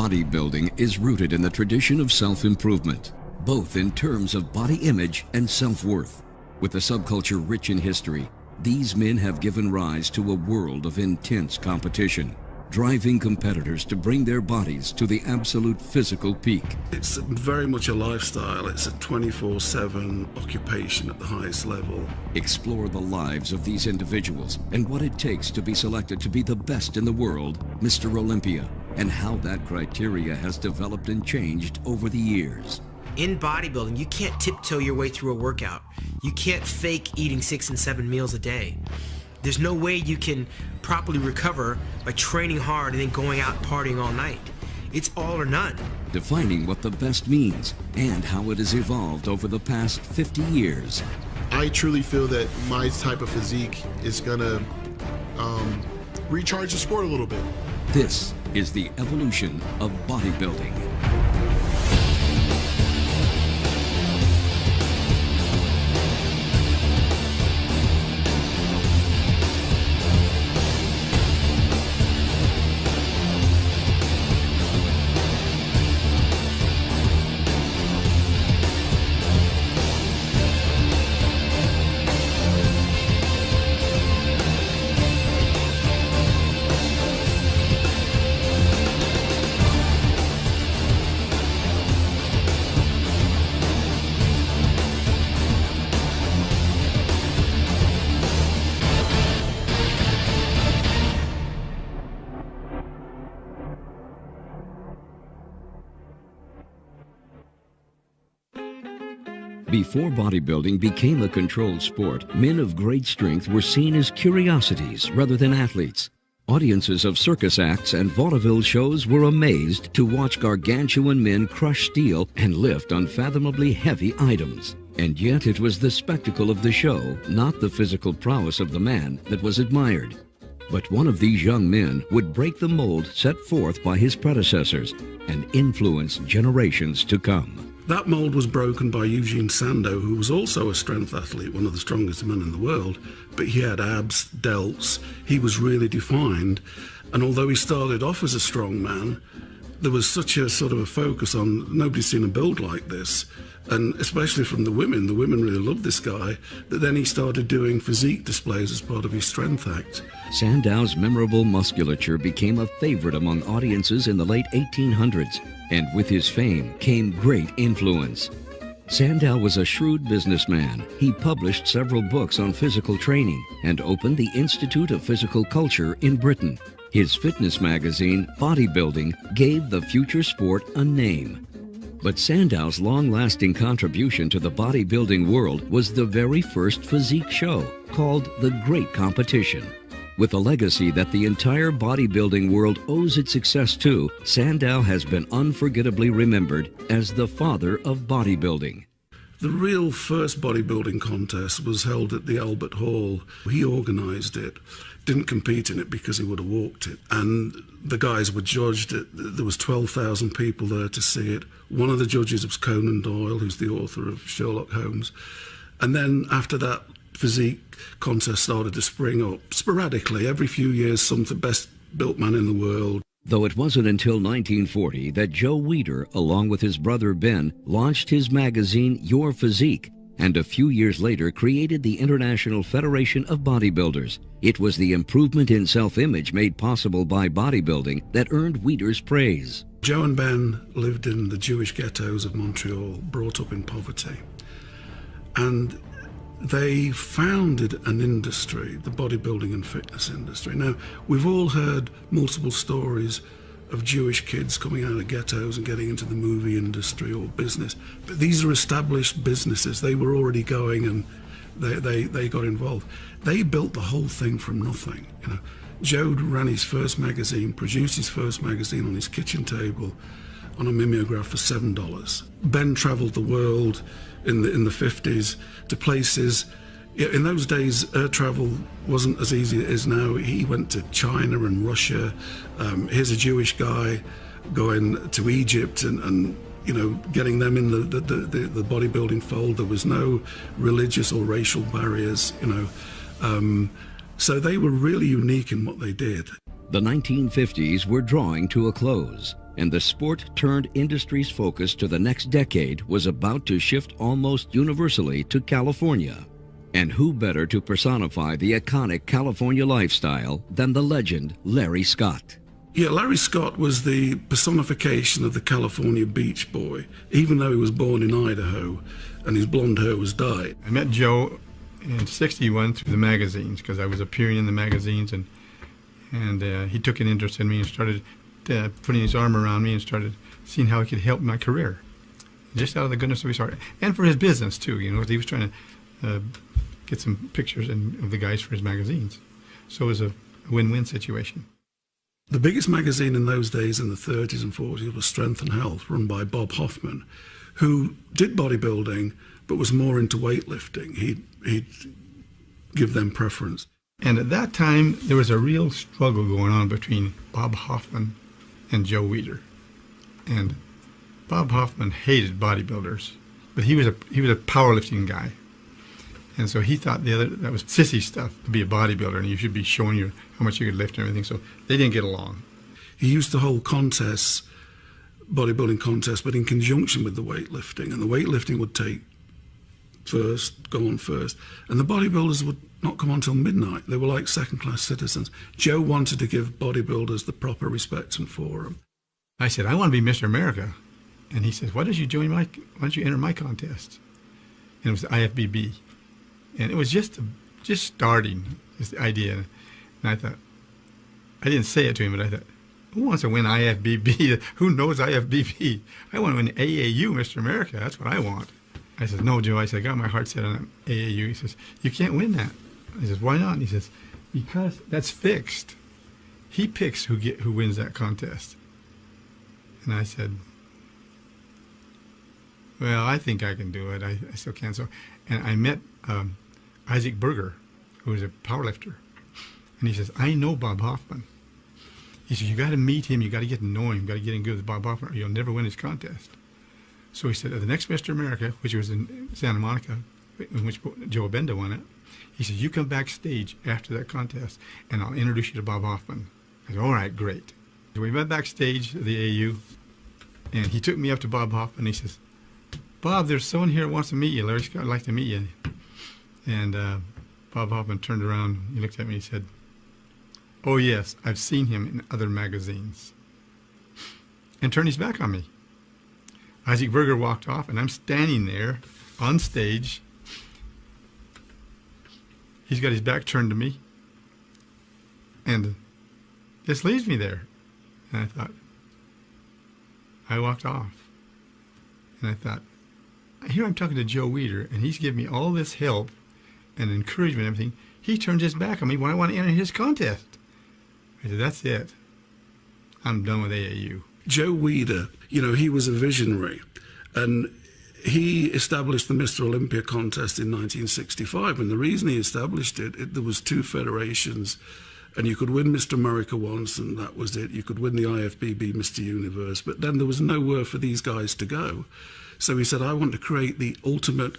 Bodybuilding is rooted in the tradition of self-improvement, both in terms of body image and self-worth. With a subculture rich in history, these men have given rise to a world of intense competition, driving competitors to bring their bodies to the absolute physical peak. It's very much a lifestyle. It's a 24/7 occupation at the highest level. Explore the lives of these individuals and what it takes to be selected to be the best in the world, Mr. Olympia, and how that criteria has developed and changed over the years. In bodybuilding, you can't tiptoe your way through a workout. You can't fake eating 6 and 7 meals a day. There's no way you can properly recover by training hard and then going out partying all night. It's all or none. Defining what the best means and how it has evolved over the past 50 years. I truly feel that my type of physique is gonna recharge the sport a little bit. This is the evolution of bodybuilding. Before bodybuilding became a controlled sport, men of great strength were seen as curiosities rather than athletes. Audiences of circus acts and vaudeville shows were amazed to watch gargantuan men crush steel and lift unfathomably heavy items. And yet it was the spectacle of the show, not the physical prowess of the man, that was admired. But one of these young men would break the mold set forth by his predecessors and influence generations to come. That mold was broken by Eugene Sandow, who was also a strength athlete, one of the strongest men in the world, but he had abs, delts, he was really defined, and although he started off as a strong man, there was such a sort of a focus on nobody's seen a build like this, and especially from the women really loved this guy, that then he started doing physique displays as part of his strength act. Sandow's memorable musculature became a favorite among audiences in the late 1800s, and with his fame came great influence. Sandow was a shrewd businessman. He published several books on physical training and opened the Institute of Physical Culture in Britain. His fitness magazine, Bodybuilding, gave the future sport a name. But Sandow's long-lasting contribution to the bodybuilding world was the very first physique show, called The Great Competition. With a legacy that the entire bodybuilding world owes its success to, Sandow has been unforgettably remembered as the father of bodybuilding. The real first bodybuilding contest was held at the Albert Hall. He organised it, didn't compete in it because he would have walked it. And the guys were judged. There was 12,000 people there to see it. One of the judges was Conan Doyle, who's the author of Sherlock Holmes. And then after that, physique contest started to spring up sporadically. Every few years, some of the best built man in the world. Though it wasn't until 1940 that Joe Weider, along with his brother Ben, launched his magazine Your Physique, and a few years later created the International Federation of Bodybuilders. It was the improvement in self-image made possible by bodybuilding that earned Weider's praise. Joe and Ben lived in the Jewish ghettos of Montreal, brought up in poverty. And they founded an industry, the bodybuilding and fitness industry. Now, we've all heard multiple stories of Jewish kids coming out of ghettos and getting into the movie industry or business, but these are established businesses. They were already going, and they got involved. They built the whole thing from nothing. You know, Joe ran his first magazine, produced his first magazine on his kitchen table on a mimeograph for $7. Ben traveled the world in the 50s to places. In those days, air travel wasn't as easy as it is now. He went to China and Russia. Here's a Jewish guy going to Egypt and you know, getting them in the bodybuilding fold. There was no religious or racial barriers, you know. So they were really unique in what they did. The 1950s were drawing to a close, and the sport-turned-industry's focus to the next decade was about to shift almost universally to California. And who better to personify the iconic California lifestyle than the legend Larry Scott? Yeah, Larry Scott was the personification of the California beach boy, even though he was born in Idaho and his blonde hair was dyed. I met Joe in '61 through the magazines because I was appearing in the magazines, and he took an interest in me and started putting his arm around me and started seeing how he could help my career, just out of the goodness of his heart, and for his business too. You know, he was trying to get some pictures of the guys for his magazines, so it was a win-win situation. The biggest magazine in those days, in the 30s and 40s, was Strength and Health, run by Bob Hoffman, who did bodybuilding but was more into weightlifting. He'd give them preference. And at that time, there was a real struggle going on between Bob Hoffman and Joe Weider. And Bob Hoffman hated bodybuilders, but he was a powerlifting guy. And so he thought that was sissy stuff to be a bodybuilder, and you should be showing you how much you could lift and everything. So they didn't get along. He used to hold contests, bodybuilding contests, but in conjunction with the weightlifting. And the weightlifting would take first, go on first. And the bodybuilders would not come on till midnight. They were like second-class citizens. Joe wanted to give bodybuilders the proper respect and forum. I said, I want to be Mr. America. And he said, why don't you enter my contest? And it was the IFBB. And it was just starting, this the idea. And I thought, I didn't say it to him, but I thought, who wants to win IFBB? Who knows IFBB? I want to win AAU, Mr. America. That's what I want. I said, no, Joe. I said, I got my heart set on AAU. He says, you can't win that. I says, why not? And he says, because that's fixed. He picks who wins that contest. And I said, well, I think I can do it. I still can. So, and I met Isaac Berger, who was a powerlifter. And he says, I know Bob Hoffman. He says, you got to meet him. You got to get to know him. You got to get in good with Bob Hoffman, or you'll never win his contest. So he said, at the next Mr. America, which was in Santa Monica, in which Joe Benda won it, he said, you come backstage after that contest, and I'll introduce you to Bob Hoffman. I said, all right, great. So we went backstage at the AAU, and he took me up to Bob Hoffman. He says, Bob, there's someone here that wants to meet you. Larry Scott would like to meet you. And Bob Hoffman turned around, he looked at me, and he said, oh yes, I've seen him in other magazines. And turned his back on me. Isaac Berger walked off, and I'm standing there on stage. He's got his back turned to me, and just leaves me there. And I thought, I walked off. And I thought, here I'm talking to Joe Weider, and he's giving me all this help and encouragement and everything. He turns his back on me when I want to enter his contest. I said, that's it. I'm done with AAU. Joe Weider, you know, he was a visionary, and he established the Mr. Olympia contest in 1965, and the reason he established it, there was two federations, and you could win Mr. America once, and that was it. You could win the IFBB Mr. Universe, but then there was nowhere for these guys to go. So he said, I want to create the ultimate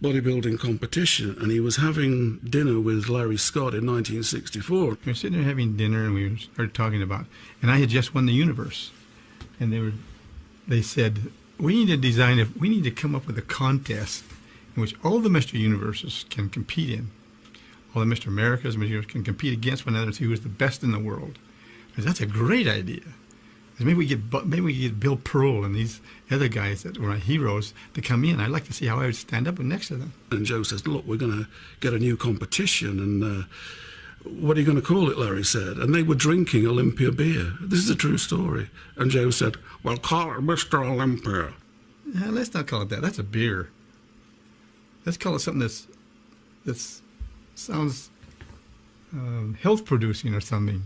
bodybuilding competition, and he was having dinner with Larry Scott in 1964. We were sitting there having dinner, and we started talking about, and I had just won the Universe, and they said, we need to come up with a contest in which all the Mr. Universes can compete in. All the Mr. Americas, Mr. Universe can compete against one another to see who is the best in the world. I said, that's a great idea. Maybe we get Bill Pearl and these other guys that were my heroes to come in. I'd like to see how I would stand up next to them. And Joe says, look, we're going to get a new competition, and what are you going to call it, Larry said. And they were drinking Olympia beer. This is a true story. And Joe said, well, call it Mr. Olympia. Let's not call it that. That's a beer. Let's call it something that sounds health-producing or something,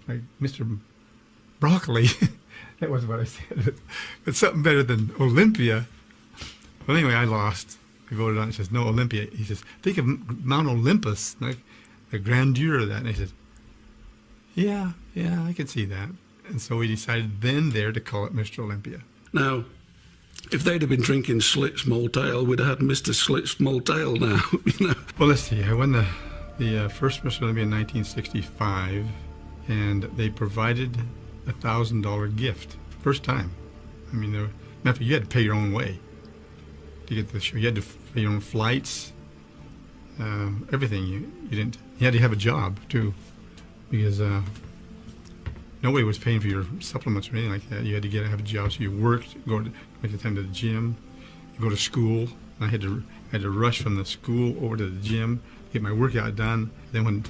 like Mr. Broccoli. That wasn't what I said, but something better than Olympia. Well, anyway, I lost. We voted on it. He says, no, Olympia. He says, think of Mount Olympus, like the grandeur of that. And I said, yeah, I can see that. And so we decided then there to call it Mr. Olympia. Now, if they'd have been drinking Schlitz Maltail, we'd have had Mr. Schlitz Maltail now, you know. Well, let's see. I won the first Mr. Olympia in 1965. and they provided a $1,000 gift. First time. I mean, you had to pay your own way to get to the show. You had to pay your own flights, everything. You had to have a job too, because nobody was paying for your supplements or anything like that. You had to have a job, so you worked, make the time to the gym, you go to school. I had to rush from the school over to the gym, get my workout done. Then when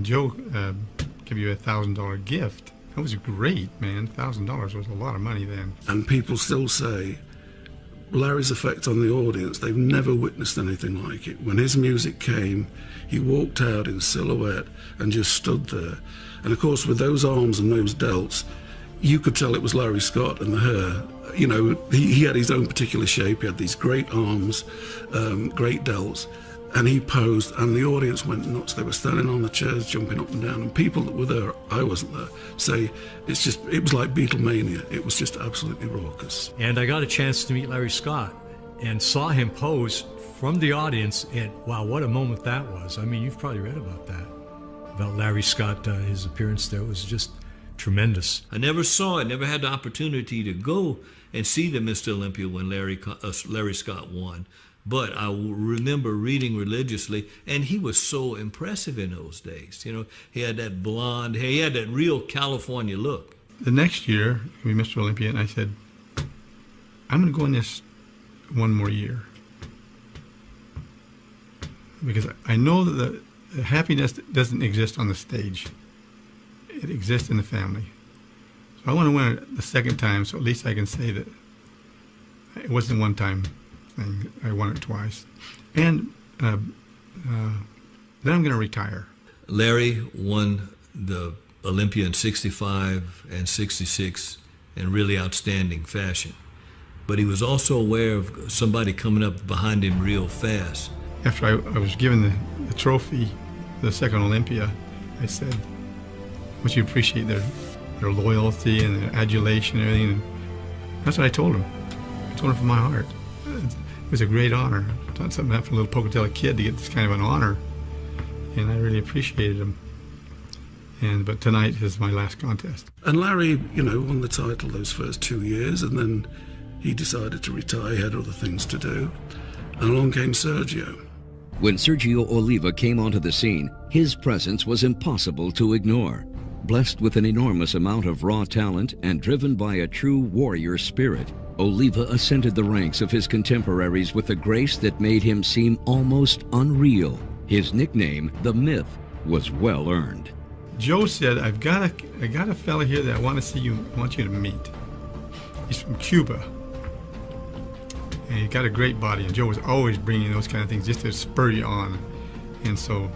Joe gave you a $1,000 gift, that was great, man. $1,000 was a lot of money then. And people still say Larry's effect on the audience, they've never witnessed anything like it. When his music came, he walked out in silhouette and just stood there. And of course, with those arms and those delts, you could tell it was Larry Scott and the hair. You know, he had his own particular shape. He had these great arms, great delts, and he posed, and the audience went nuts. They were standing on the chairs, jumping up and down, and people that were there, I wasn't there, say it was like Beatlemania. It was just absolutely raucous. And I got a chance to meet Larry Scott and saw him pose from the audience, and wow, what a moment that was. I mean, you've probably read about that, about Larry Scott, his appearance there was just tremendous. I never saw it, never had the opportunity to go and see the Mr. Olympia when Larry Scott won. But I remember reading religiously, and he was so impressive in those days. You know, he had that blonde hair, he had that real California look. The next year, we Mr. Olympia, and I said, I'm going to go in this one more year. Because I know that the happiness doesn't exist on the stage. It exists in the family. So I want to win it the second time, so at least I can say that it wasn't one time thing. I won it twice. And then I'm going to retire. Larry won the Olympia in 65 and 66 in really outstanding fashion. But he was also aware of somebody coming up behind him real fast. After I was given the trophy, the second Olympia, I said, I want you to appreciate their loyalty and their adulation and everything. And that's what I told him. I told him from my heart. It was a great honor. It's not something for a little Pocatello kid to get this kind of an honor. And I really appreciated him. But tonight is my last contest. And Larry, you know, won the title those first 2 years, and then he decided to retire. He had other things to do. And along came Sergio. When Sergio Oliva came onto the scene, his presence was impossible to ignore. Blessed with an enormous amount of raw talent and driven by a true warrior spirit, Oliva ascended the ranks of his contemporaries with a grace that made him seem almost unreal. His nickname, The Myth, was well earned. Joe said, I got a fella here that I want you to meet. He's from Cuba. And he got a great body, and Joe was always bringing those kind of things just to spur you on. And so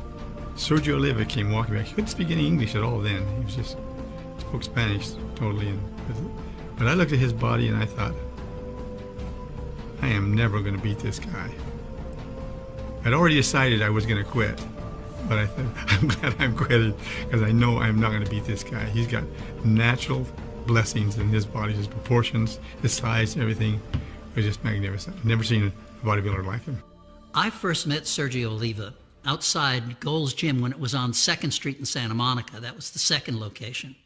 Sergio Oliva came walking back. He couldn't speak any English at all then. He spoke Spanish totally. But I looked at his body and I thought, I am never going to beat this guy. I'd already decided I was going to quit, but I thought, I'm glad I'm quitting because I know I'm not going to beat this guy. He's got natural blessings in his body, his proportions, his size, everything. It was just magnificent. I've never seen a bodybuilder like him. I first met Sergio Oliva outside Gold's Gym when it was on 2nd Street in Santa Monica. That was the second location.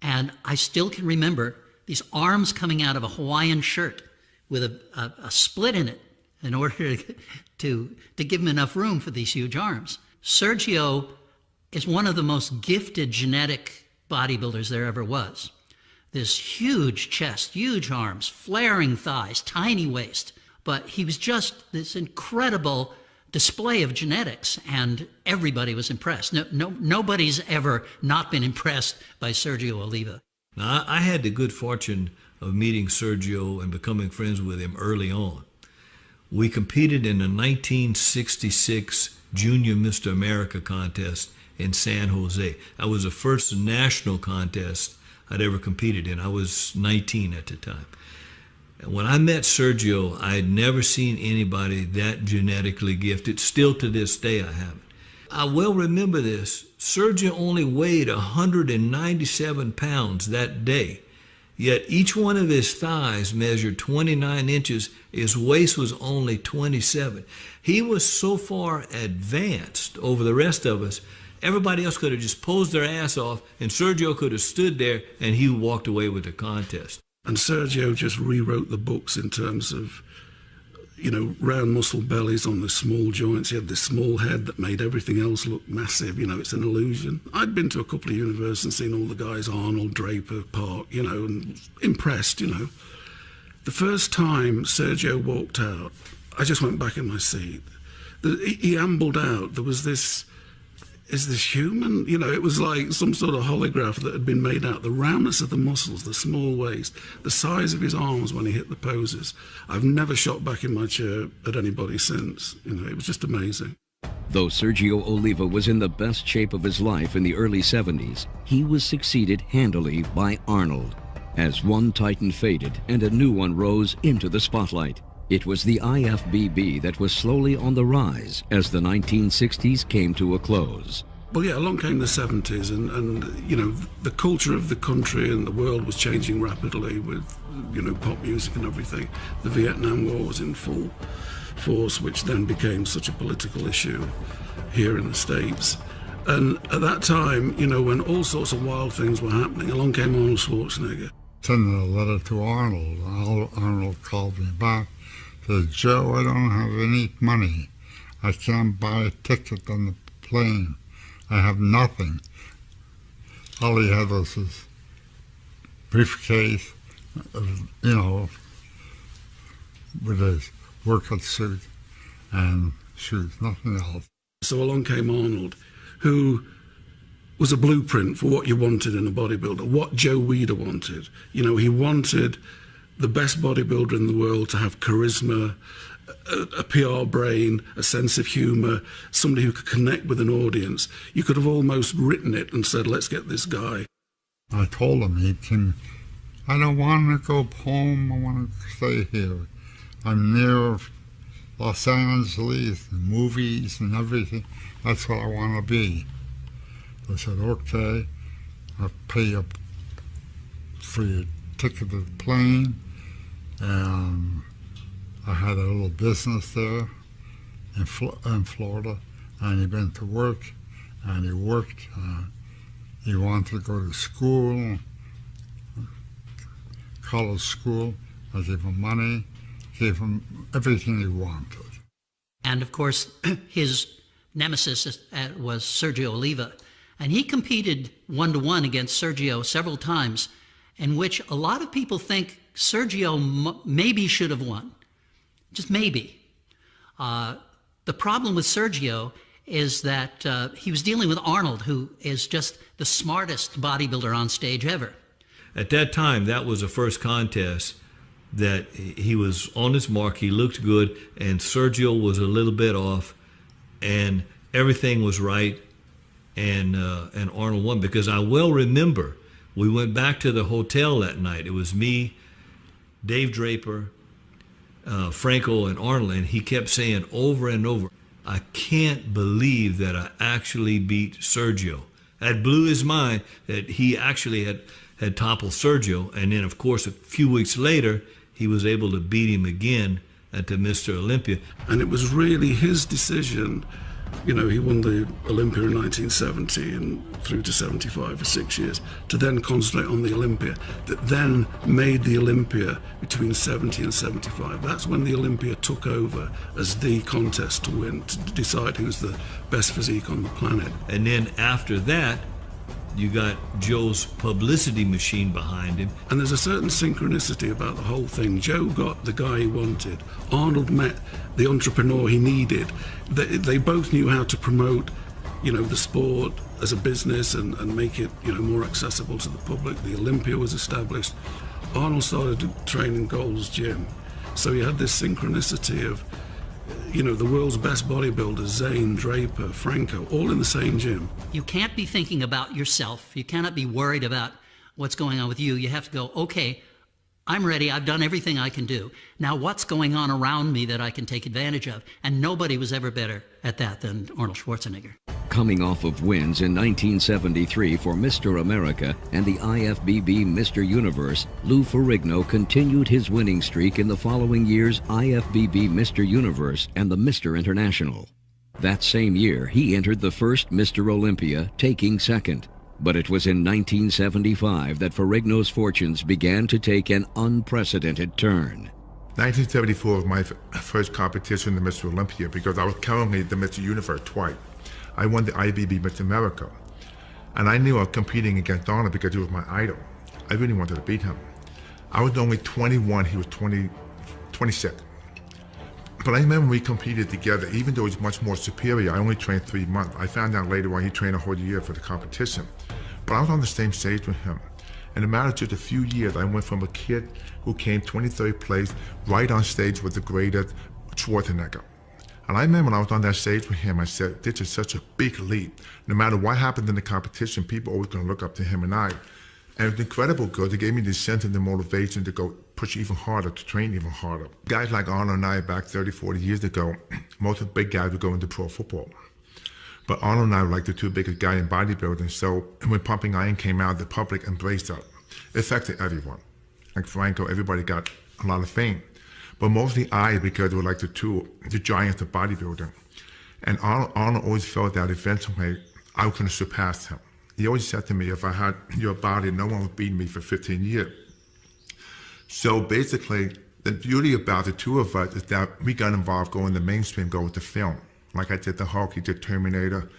And I still can remember these arms coming out of a Hawaiian shirt with a split in it in order to give him enough room for these huge arms. Sergio is one of the most gifted genetic bodybuilders there ever was. This huge chest, huge arms, flaring thighs, tiny waist. But he was just this incredible display of genetics, and everybody was impressed. Nobody's ever not been impressed by Sergio Oliva. Now, I had the good fortune of meeting Sergio and becoming friends with him early on. We competed in the 1966 Junior Mr. America contest in San Jose. That was the first national contest I'd ever competed in. I was 19 at the time. And when I met Sergio, I had never seen anybody that genetically gifted. Still to this day, I haven't. I well remember this. Sergio only weighed 197 pounds that day, yet each one of his thighs measured 29 inches. His waist was only 27. He was so far advanced over the rest of us, Everybody else could have just posed their ass off, and Sergio could have stood there, and he walked away with the contest. And Sergio just rewrote the books in terms of, you know, round muscle bellies on the small joints. He had this small head that made everything else look massive. You know, it's an illusion. I'd been to a couple of universities and seen all the guys, Arnold, Draper, Park, you know, and impressed, you know. The first time Sergio walked out, I just went back in my seat. He ambled out. There was this, is this human? You know, it was like some sort of holograph that had been made out. The roundness of the muscles, the small waist, the size of his arms when he hit the poses. I've never shot back in my chair at anybody since. You know, it was just amazing. Though Sergio Oliva was in the best shape of his life in the early 70s, he was succeeded handily by Arnold. As one titan faded and a new one rose into the spotlight, it was the IFBB that was slowly on the rise as the 1960s came to a close. Well, yeah, along came the 70s, and you know, the culture of the country and the world was changing rapidly with, you know, pop music and everything. The Vietnam War was in full force, which then became such a political issue here in the States. And at that time, you know, when all sorts of wild things were happening, along came Arnold Schwarzenegger. Sending a letter to Arnold. Arnold called me back, said, "Joe, I don't have any money. I can't buy a ticket on the plane. I have nothing." All he had was his briefcase, you know, with his workout suit and shoes, nothing else. So along came Arnold, who was a blueprint for what you wanted in a bodybuilder, what Joe Weider wanted. You know, he wanted the best bodybuilder in the world to have charisma, a PR brain, a sense of humor, somebody who could connect with an audience. You could have almost written it and said, let's get this guy. I told him, I don't want to go home, I want to stay here. I'm near Los Angeles, and movies and everything. That's what I want to be. I said, okay, I'll pay you for your ticket to the plane. And I had a little business there in Florida, and he went to work, and he worked. He wanted to go to school, college school. I gave him money, gave him everything he wanted. And of course, his nemesis was Sergio Oliva. And he competed one-to-one against Sergio several times, in which a lot of people think Sergio maybe should have won. Just maybe. The problem with Sergio is that he was dealing with Arnold, who is just the smartest bodybuilder on stage ever. At that time, that was the first contest that he was on his mark, he looked good, and Sergio was a little bit off, and everything was right, and Arnold won. Because I well remember, we went back to the hotel that night. It was me, Dave Draper, Franco, and Arnold, and he kept saying over and over, I can't believe that I actually beat Sergio. That blew his mind that he actually had toppled Sergio, and then of course a few weeks later he was able to beat him again at the Mr. Olympia. And it was really his decision. You know, he won the Olympia in 1970 and through to 75 for 6 years, to then concentrate on the Olympia, that then made the Olympia between 70 and 75. That's when the Olympia took over as the contest to win, to decide who's the best physique on the planet. And then after that, you got Joe's publicity machine behind him. And there's a certain synchronicity about the whole thing. Joe got the guy he wanted. Arnold met the entrepreneur he needed. They both knew how to promote, you know, the sport as a business and make it, you know, more accessible to the public. The Olympia was established. Arnold started to train in Gold's Gym. So he had this synchronicity of, you know, the world's best bodybuilders, Zane, Draper, Franco, all in the same gym. You can't be thinking about yourself. You cannot be worried about what's going on with you. You have to go, okay, I'm ready. I've done everything I can do. Now what's going on around me that I can take advantage of? And nobody was ever better at that than Arnold Schwarzenegger. Coming off of wins in 1973 for Mr. America and the IFBB Mr. Universe, Lou Ferrigno continued his winning streak in the following year's IFBB Mr. Universe and the Mr. International. That same year, he entered the first Mr. Olympia, taking second. But it was in 1975 that Ferrigno's fortunes began to take an unprecedented turn. 1974 was my first competition in Mr. Olympia because I was currently the Mr. Universe twice. I won the IBB Mr. America. And I knew I was competing against Arnold because he was my idol. I really wanted to beat him. I was only 21, he was 26. But I remember we competed together, even though he's much more superior. I only trained 3 months. I found out later on he trained a whole year for the competition. But I was on the same stage with him. In a matter of just a few years, I went from a kid who came 23rd place right on stage with the greatest Schwarzenegger. And I remember when I was on that stage with him, I said, this is such a big leap. No matter what happened in the competition, people are always going to look up to him and I. And it was incredible because it gave me the sense and the motivation to go push even harder, to train even harder. Guys like Arnold and I back 30, 40 years ago, most of the big guys would go into pro football. But Arnold and I were like the two biggest guys in bodybuilding. So when Pumping Iron came out, the public embraced us. It affected everyone. Like Franco, everybody got a lot of fame. But mostly I, because they were like the giants of bodybuilding. And Arnold always felt that eventually I was going to surpass him. He always said to me, if I had your body, no one would beat me for 15 years. So basically, the beauty about the two of us is that we got involved going the mainstream, go with the film. Like I did the Hulk, he did Terminator.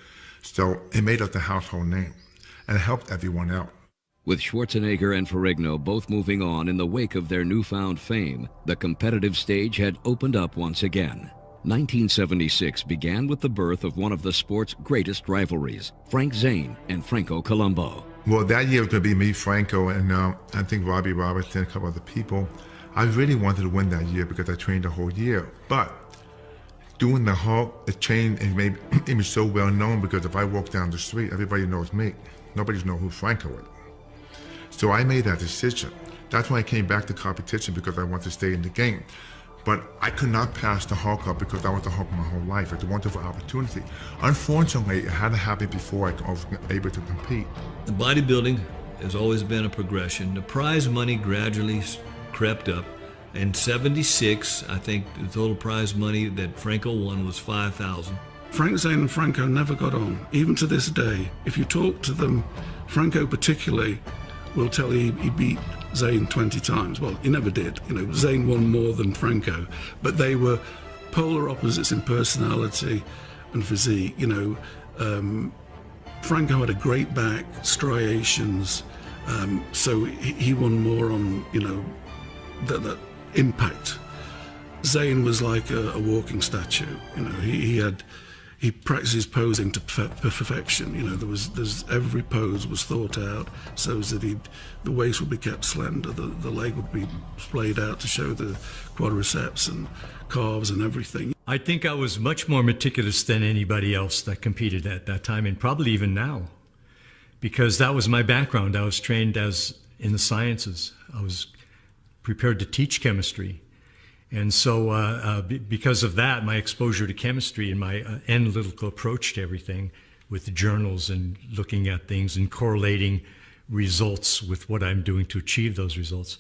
So it made us the household name. And it helped everyone out. With Schwarzenegger and Ferrigno both moving on in the wake of their newfound fame, the competitive stage had opened up once again. 1976 began with the birth of one of the sport's greatest rivalries, Frank Zane and Franco Columbu. Well, that year was going to be me, Franco, and I think Robbie Robertson, a couple other people. I really wanted to win that year because I trained the whole year. But doing the Hulk, it changed and made me so well known because if I walk down the street, everybody knows me. Nobody knows who Franco is. So I made that decision. That's why I came back to competition, because I wanted to stay in the game. But I could not pass the Hulk up because I was the Hulk my whole life. It's a wonderful opportunity. Unfortunately, it had to happen before I was able to compete. The bodybuilding has always been a progression. The prize money gradually crept up. In '76, I think the total prize money that Franco won was $5,000. Frank Zane and Franco never got on. Even to this day, if you talk to them, Franco particularly will tell you he beat Zane 20 times. Well, he never did. You know, Zane won more than Franco, but they were polar opposites in personality and physique. You know, Franco had a great back, striations, so he won more on, you know, that impact. Zane was like a walking statue. You know, he practices posing to perfection. You know, there's every pose was thought out so that the waist would be kept slender, the leg would be splayed out to show the quadriceps and calves and everything. I think I was much more meticulous than anybody else that competed at that time, and probably even now, because that was my background. I was trained in the sciences. I was prepared to teach chemistry. And so because of that, my exposure to chemistry and my analytical approach to everything with the journals and looking at things and correlating results with what I'm doing to achieve those results,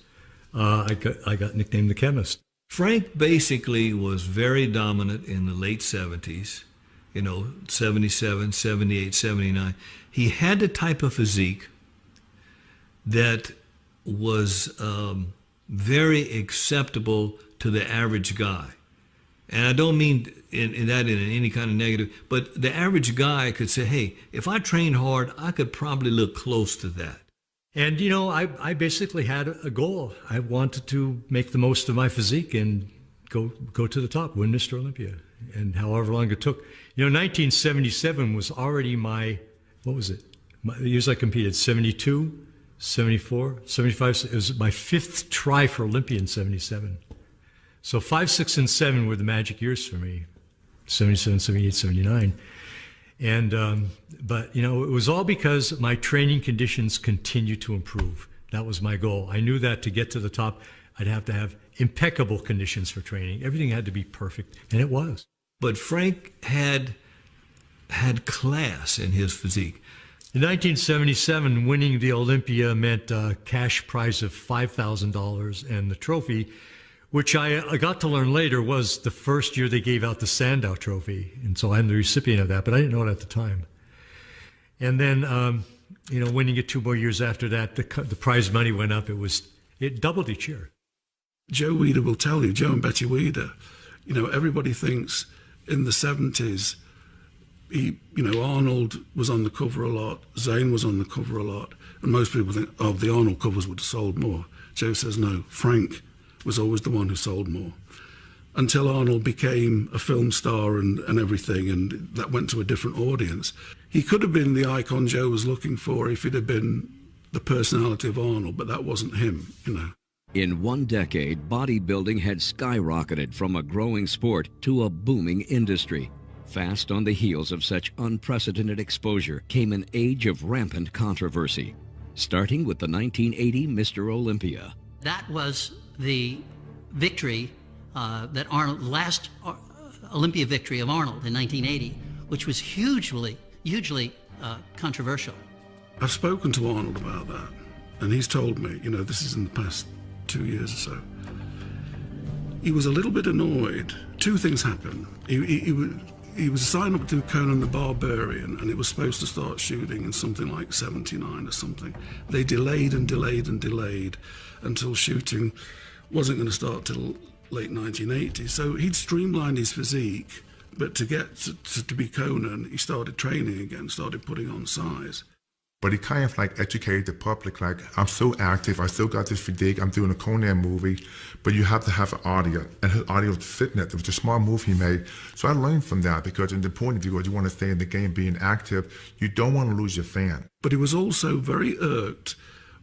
I got nicknamed the chemist. Frank basically was very dominant in the late 70s, you know, 77, 78, 79. He had the type of physique that was very acceptable to the average guy. And I don't mean in any kind of negative, but the average guy could say, hey, if I trained hard, I could probably look close to that. And, you know, I basically had a goal. I wanted to make the most of my physique and go to the top, win Mr. Olympia, and however long it took. You know, 1977 was already my, what was it? The years I competed, 72, 74, 75. It was my 5th try for Olympia in 77. So 5, 6, and 7 were the magic years for me, 77, 78, 79. And, but, you know, it was all because my training conditions continued to improve. That was my goal. I knew that to get to the top, I'd have to have impeccable conditions for training. Everything had to be perfect, and it was. But Frank had class in his physique. In 1977, winning the Olympia meant a cash prize of $5,000, and the trophy which I got to learn later was the first year they gave out the Sandow Trophy. And so I'm the recipient of that, but I didn't know it at the time. And then, winning it 2 more years after that, the prize money went up. It doubled each year. Joe Weider will tell you, Joe and Betty Weider, everybody thinks in the 70s, Arnold was on the cover a lot, Zane was on the cover a lot, and most people think, the Arnold covers would have sold more. Joe says, no, Frank was always the one who sold more. Until Arnold became a film star and everything, and that went to a different audience. He could have been the icon Joe was looking for if he'd have been the personality of Arnold, but that wasn't him, In 1 decade, bodybuilding had skyrocketed from a growing sport to a booming industry. Fast on the heels of such unprecedented exposure came an age of rampant controversy, starting with the 1980 Mr. Olympia. That was the victory that Arnold, last Olympia victory of Arnold in 1980, which was hugely controversial. I've spoken to Arnold about that, and he's told me, this is in the past 2 years or so. He was a little bit annoyed. 2 things happened. He was signed up to Conan the Barbarian, and it was supposed to start shooting in something like 79 or something. They delayed and delayed and delayed until shooting wasn't going to start till late 1980. So he'd streamlined his physique, but to get to be Conan, he started training again, started putting on size. But he kind of educated the public, I'm so active, I still got this physique, I'm doing a Conan movie, but you have to have an audience, and his audience was fitness. It was a smart move he made. So I learned from that, because in the point of view, you want to stay in the game, being active, you don't want to lose your fan. But he was also very irked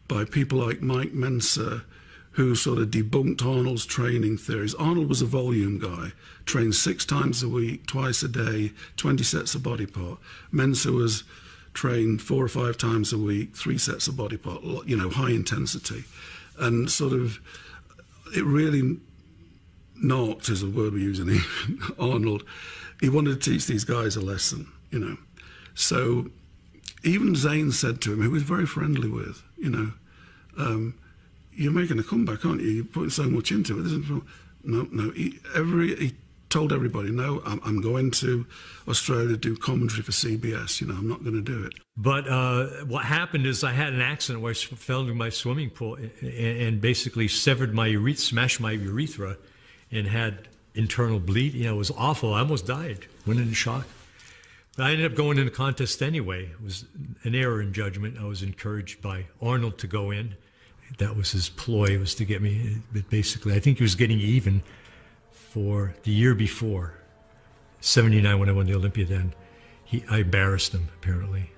by people like Mike Mensa, who sort of debunked Arnold's training theories. Arnold was a volume guy, trained 6 times a week, twice a day, 20 sets of body part. Mensa was trained 4 or 5 times a week, 3 sets of body part, high intensity. And sort of, it really knocked, is the word we're using, Arnold. He wanted to teach these guys a lesson, So even Zane said to him, who he was very friendly with, you're making a comeback, aren't you? You're putting so much into it. No. He told everybody, no, I'm going to Australia to do commentary for CBS. I'm not going to do it. But what happened is I had an accident where I fell into my swimming pool and basically smashed my urethra and had internal bleed. It was awful. I almost died. Went into shock. But I ended up going in the contest anyway. It was an error in judgment. I was encouraged by Arnold to go in. That was his ploy, was to get me. But basically, I think he was getting even for the year before, 79, when I won the Olympia then. I embarrassed him, apparently.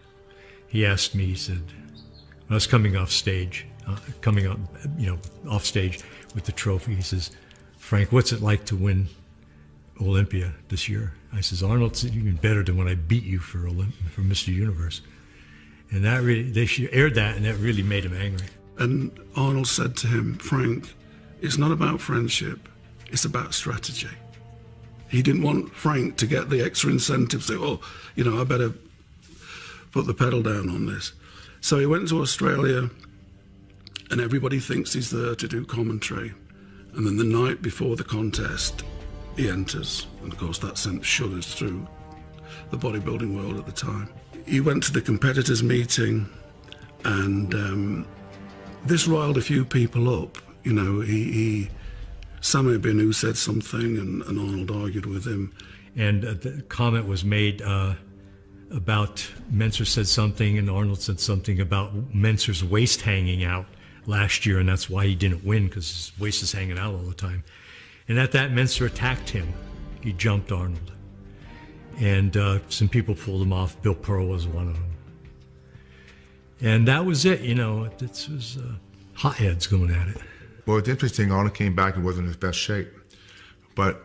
He asked me, he said, when I was coming off stage, off stage with the trophy, he says, Frank, what's it like to win Olympia this year? I says, Arnold, it's even better than when I beat you for Mr. Universe. And that really, they aired that, and that really made him angry. And Arnold said to him, Frank, it's not about friendship, it's about strategy. He didn't want Frank to get the extra incentive, say, I better put the pedal down on this. So he went to Australia, and everybody thinks he's there to do commentary. And then the night before the contest, he enters. And of course, that sent shudders through the bodybuilding world at the time. He went to the competitors' meeting, and this riled a few people up. Samir Binu said something, and Arnold argued with him. And the comment was made about Menser said something, and Arnold said something about Menser's waist hanging out last year, and that's why he didn't win, because his waist is hanging out all the time. And at that, Menser attacked him. He jumped Arnold. And some people pulled him off. Bill Pearl was one of them. And that was it, It was hotheads going at it. Well, it's interesting, Arnold came back and wasn't in his best shape. But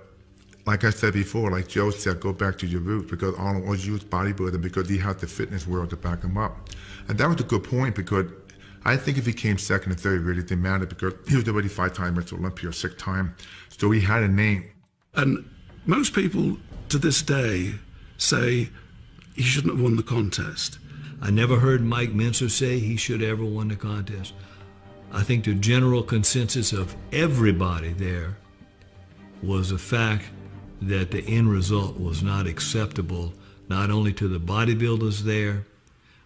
like I said before, like Joe said, go back to your roots, because Arnold always used bodybuilding because he had the fitness world to back him up. And that was a good point, because I think if he came second and third, it really didn't matter, because he was already 5-time Mr. Olympia, 6-time. So he had a name. And most people to this day say he shouldn't have won the contest. I never heard Mike Menser say he should have ever won the contest. I think the general consensus of everybody there was the fact that the end result was not acceptable, not only to the bodybuilders there,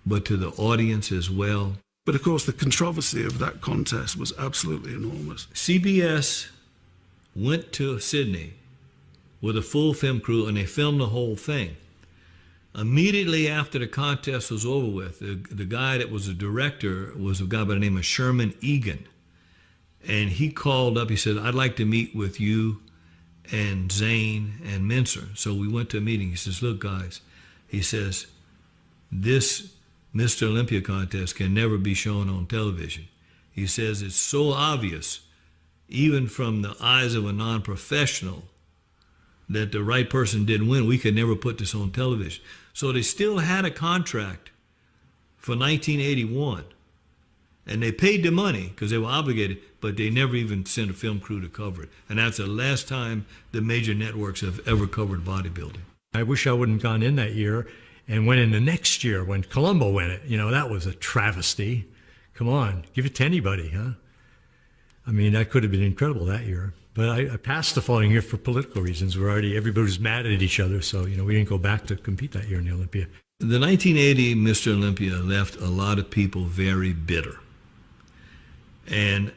but to the audience as well. But of course, the controversy of that contest was absolutely enormous. CBS went to Sydney with a full film crew, and they filmed the whole thing. Immediately after the contest was over with, the guy that was the director was a guy by the name of Sherman Egan. And he called up, he said, "I'd like to meet with you and Zane and Mincer." So we went to a meeting. He says, "Look, guys," he says, "this Mr. Olympia contest can never be shown on television." He says, "It's so obvious, even from the eyes of a non-professional, that the right person didn't win. We could never put this on television." So they still had a contract for 1981. And they paid the money because they were obligated, but they never even sent a film crew to cover it. And that's the last time the major networks have ever covered bodybuilding. I wish I wouldn't have gone in that year and went in the next year when Colombo went it. You know, that was a travesty. Come on, give it to anybody, huh? I mean, that could have been incredible that year. But I passed the following year for political reasons. Everybody was mad at each other, so, you know, we didn't go back to compete that year in the Olympia. The 1980 Mr. Olympia left a lot of people very bitter. And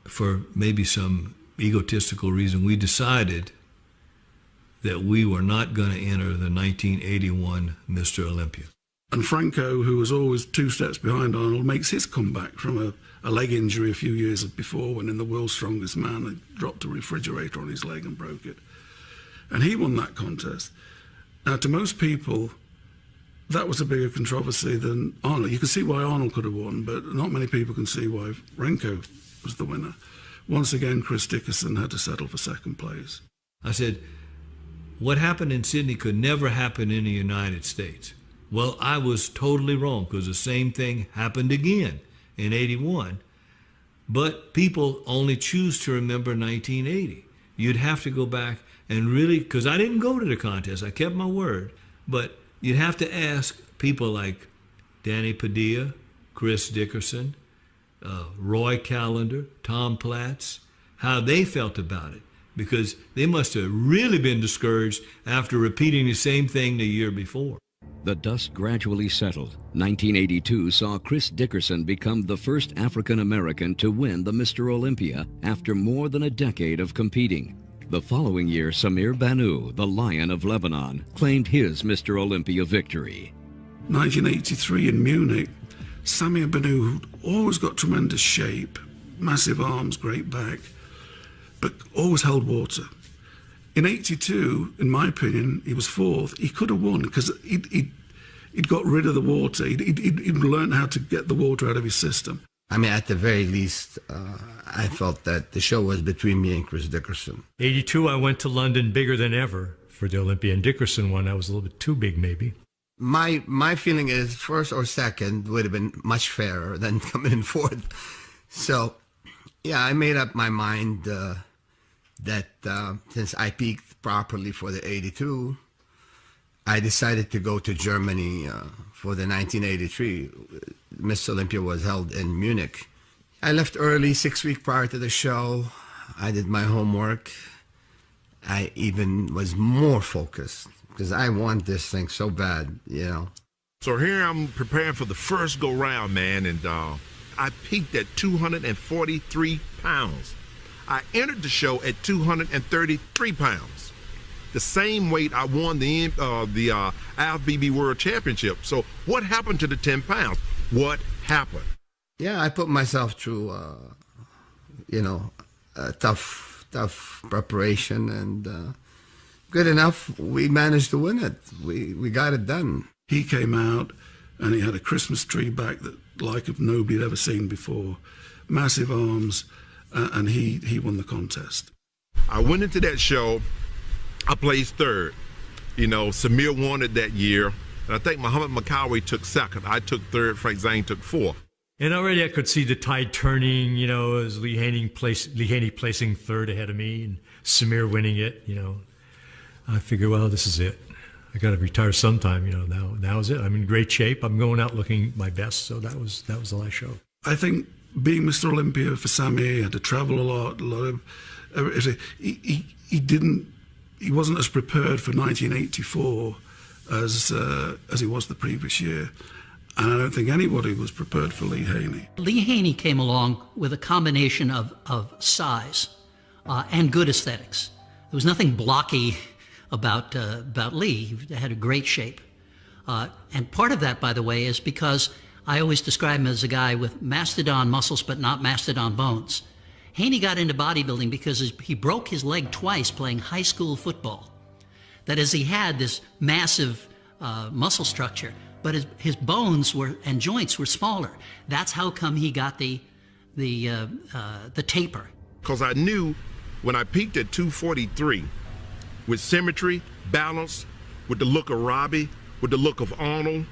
for maybe some egotistical reason, we decided that we were not going to enter the 1981 Mr. Olympia. And Franco, who was always 2 steps behind Arnold, makes his comeback from a leg injury a few years before, when in the World's Strongest Man, they dropped a refrigerator on his leg and broke it. And he won that contest. Now, to most people, that was a bigger controversy than Arnold. You can see why Arnold could have won, but not many people can see why Franco was the winner. Once again, Chris Dickerson had to settle for second place. I said, what happened in Sydney could never happen in the United States. Well, I was totally wrong, because the same thing happened again in 81. But people only choose to remember 1980. You'd have to go back and really, because I didn't go to the contest, I kept my word, but you'd have to ask people like Danny Padilla, Chris Dickerson, Roy Callender, Tom Platz, how they felt about it, because they must have really been discouraged after repeating the same thing the year before. The dust gradually settled. 1982 saw Chris Dickerson become the first African American to win the Mr. Olympia after more than a decade of competing. The following year, Samir Banu, the Lion of Lebanon, claimed his Mr. Olympia victory. 1983 in Munich, Samir Banu, who'd always got tremendous shape, massive arms, great back, but always held water. In 82, in my opinion, he was fourth. He could have won because he'd got rid of the water. He'd learned how to get the water out of his system. I mean, at the very least, I felt that the show was between me and Chris Dickerson. 82, I went to London bigger than ever for the Olympia, and Dickerson won. I was a little bit too big, maybe. My feeling is first or second would have been much fairer than coming in fourth. So, yeah, I made up my mind that since I peaked properly for the 82, I decided to go to Germany for the 1983. Miss Olympia was held in Munich. I left early, 6 weeks prior to the show. I did my homework. I even was more focused because I want this thing so bad, you know. So here I'm preparing for the first go round, man, and I peaked at 243 pounds. I entered the show at 233 pounds, the same weight I won the IFBB World Championship. So what happened to the 10 pounds? What happened? Yeah, I put myself through, a tough preparation, and good enough, we managed to win it. We got it done. He came out and he had a Christmas tree back that like nobody had ever seen before, massive arms, and he won the contest. I went into that show, I placed third. You know, Samir won it that year, and I think Muhammad Makawi took second. I took third, Frank Zane took fourth. And already I could see the tide turning, you know, as Lee Haney placing third ahead of me and Samir winning it, you know. I figured, well, this is it. I got to retire sometime, you know, now is it. I'm in great shape. I'm going out looking my best, so that was the last show. I think being Mr. Olympia for Samir, he had to travel a lot of He wasn't as prepared for 1984 as he was the previous year. And I don't think anybody was prepared for Lee Haney. Lee Haney came along with a combination of size and good aesthetics. There was nothing blocky about Lee. He had a great shape. And part of that, by the way, is because I always describe him as a guy with mastodon muscles but not mastodon bones. Haney got into bodybuilding because he broke his leg twice playing high school football. That is, he had this massive muscle structure, but his bones and joints were smaller. That's how come he got the taper. Because I knew when I peaked at 243, with symmetry, balance, with the look of Robbie, with the look of Arnold,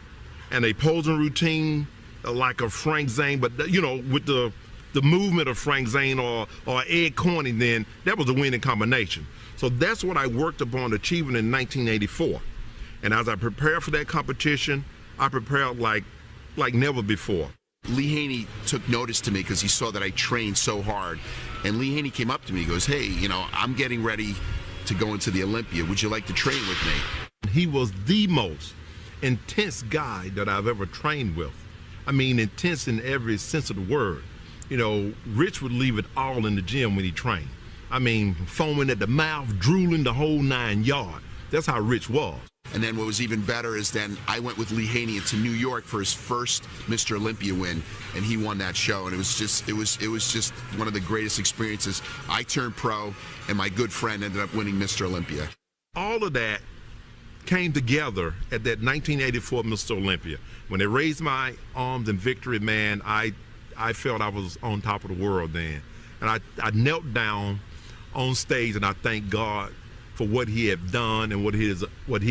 and a posing routine like a Frank Zane, but with the movement of Frank Zane or Ed Corney, then that was a winning combination. So that's what I worked upon achieving in 1984. And as I prepared for that competition, I prepared like never before. Lee Haney took notice to me because he saw that I trained so hard. And Lee Haney came up to me, he goes, hey, I'm getting ready to go into the Olympia. Would you like to train with me? He was the most intense guy that I've ever trained with. I mean, intense in every sense of the word. Rich would leave it all in the gym when he trained. I mean, foaming at the mouth, drooling the whole 9 yards. That's how Rich was. And then what was even better is then I went with Lee Haney into New York for his first Mr. Olympia win, and he won that show. And it was just one of the greatest experiences. I turned pro, and my good friend ended up winning Mr. Olympia. All of that came together at that 1984 Mr. Olympia. When they raised my arms in victory, man, I felt I was on top of the world then. And I knelt down on stage, and I thank God for what he had done and what he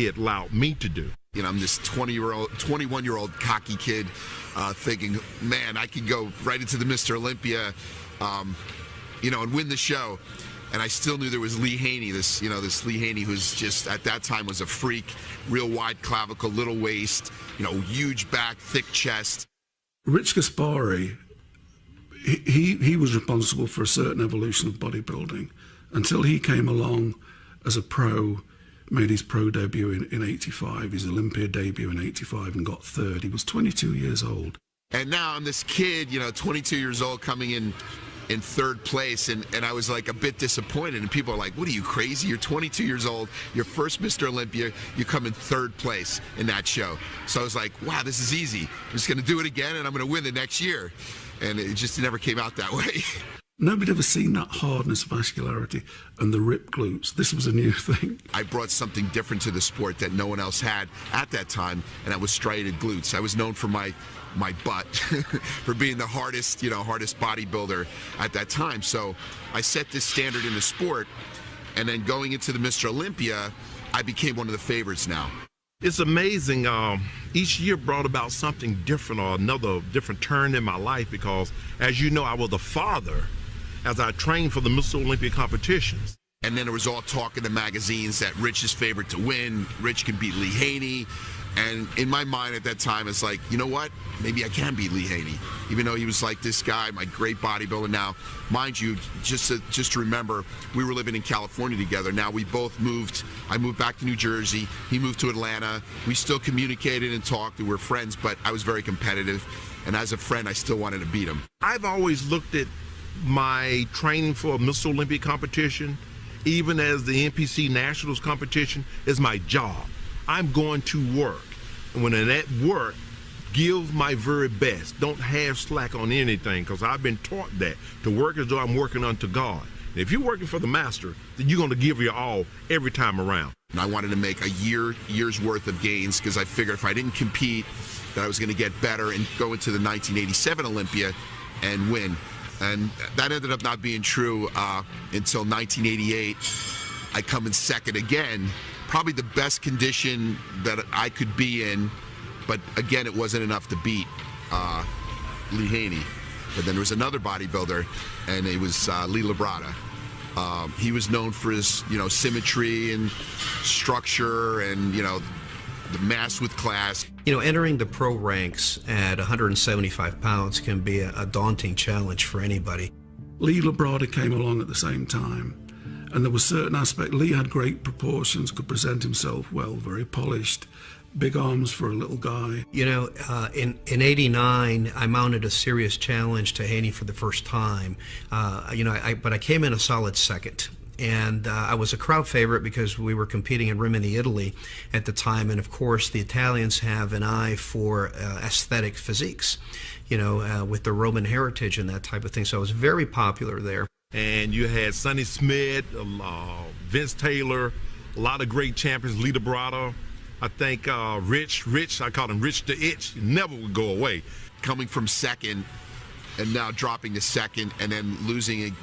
had allowed me to do. I'm this 21-year-old cocky kid thinking, man, I could go right into the Mr. Olympia, and win the show. And I still knew there was Lee Haney, this Lee Haney who's just at that time was a freak, real wide clavicle, little waist, huge back, thick chest. Rich Gaspari, he was responsible for a certain evolution of bodybuilding until he came along as a pro, made his pro debut in 85, his Olympia debut in 85, and got third. He was 22 years old. And now I'm this kid, 22 years old, coming in third place, and I was like a bit disappointed, and people are like, what are you, crazy? You're 22 years old, your first Mr. Olympia, you come in third place in that show. So I was like, wow, this is easy. I'm just going to do it again, and I'm going to win the next year. And it just never came out that way. Nobody ever seen that hardness, vascularity, and the ripped glutes. This was a new thing. I brought something different to the sport that no one else had at that time, and that was striated glutes. I was known for my butt, for being the hardest bodybuilder at that time. So I set this standard in the sport, and then going into the Mr. Olympia, I became one of the favorites now. It's amazing. Each year brought about something different or another different turn in my life because, as you know, I was a father as I trained for the Mr. Olympia competitions. And then there was all talk in the magazines that Rich is favorite to win, Rich can beat Lee Haney. And in my mind at that time, it's like, you know what? Maybe I can beat Lee Haney, even though he was like this guy, my great bodybuilder. Now, mind you, just to remember, we were living in California together. Now we both moved. I moved back to New Jersey. He moved to Atlanta. We still communicated and talked. We were friends, but I was very competitive. And as a friend, I still wanted to beat him. I've always looked at my training for a Mr. Olympia competition, even as the NPC Nationals competition, as my job. I'm going to work. And when I'm at work, give my very best. Don't have slack on anything, because I've been taught that, to work as though I'm working unto God. And if you're working for the master, then you're going to give your all every time around. And I wanted to make a year's worth of gains, because I figured if I didn't compete, that I was going to get better and go into the 1987 Olympia and win. And that ended up not being true until 1988. I come in second again. Probably the best condition that I could be in, but again, it wasn't enough to beat Lee Haney. But then there was another bodybuilder, and it was Lee Labrada. He was known for his, symmetry and structure, and the mass with class. Entering the pro ranks at 175 pounds can be a daunting challenge for anybody. Lee Labrada came along at the same time, and there were certain aspects. Lee had great proportions, could present himself well, very polished, big arms for a little guy. You know, in '89, I mounted a serious challenge to Haney for the first time. But I came in a solid second. And I was a crowd favorite because we were competing in Rimini, Italy at the time. And of course, the Italians have an eye for aesthetic physiques, you know, with the Roman heritage and that type of thing. So I was very popular there. And you had Sonny Smith, Vince Taylor, a lot of great champions, Lee Labrada. I think Rich, I called him Rich the Itch, never would go away. Coming from second and now dropping to second and then losing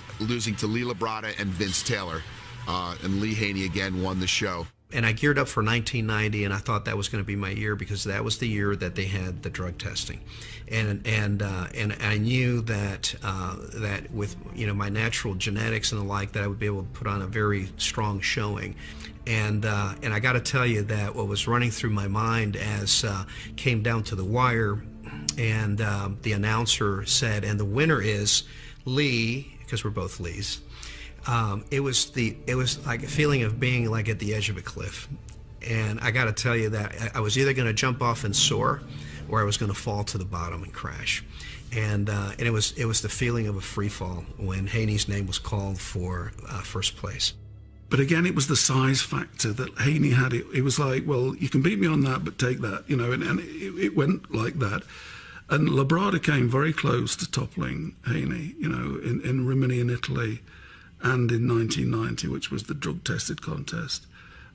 to Lee Labrada and Vince Taylor. And Lee Haney again won the show. And I geared up for 1990, and I thought that was going to be my year because that was the year that they had the drug testing, and I knew that that with, you know, my natural genetics and the like, that I would be able to put on a very strong showing. And I got to tell you that what was running through my mind as came down to the wire, and the announcer said, and the winner is Lee, because we're both Lees. It was like a feeling of being like at the edge of a cliff, and I got to tell you that I was either going to jump off and soar, or I was going to fall to the bottom and crash, and it was the feeling of a free fall when Haney's name was called for first place. But again, it was the size factor that Haney had. It was like, well, you can beat me on that, but take that, you know, and it went like that. And Labrada came very close to toppling Haney, you know, in Rimini in Italy, and in 1990, which was the drug-tested contest.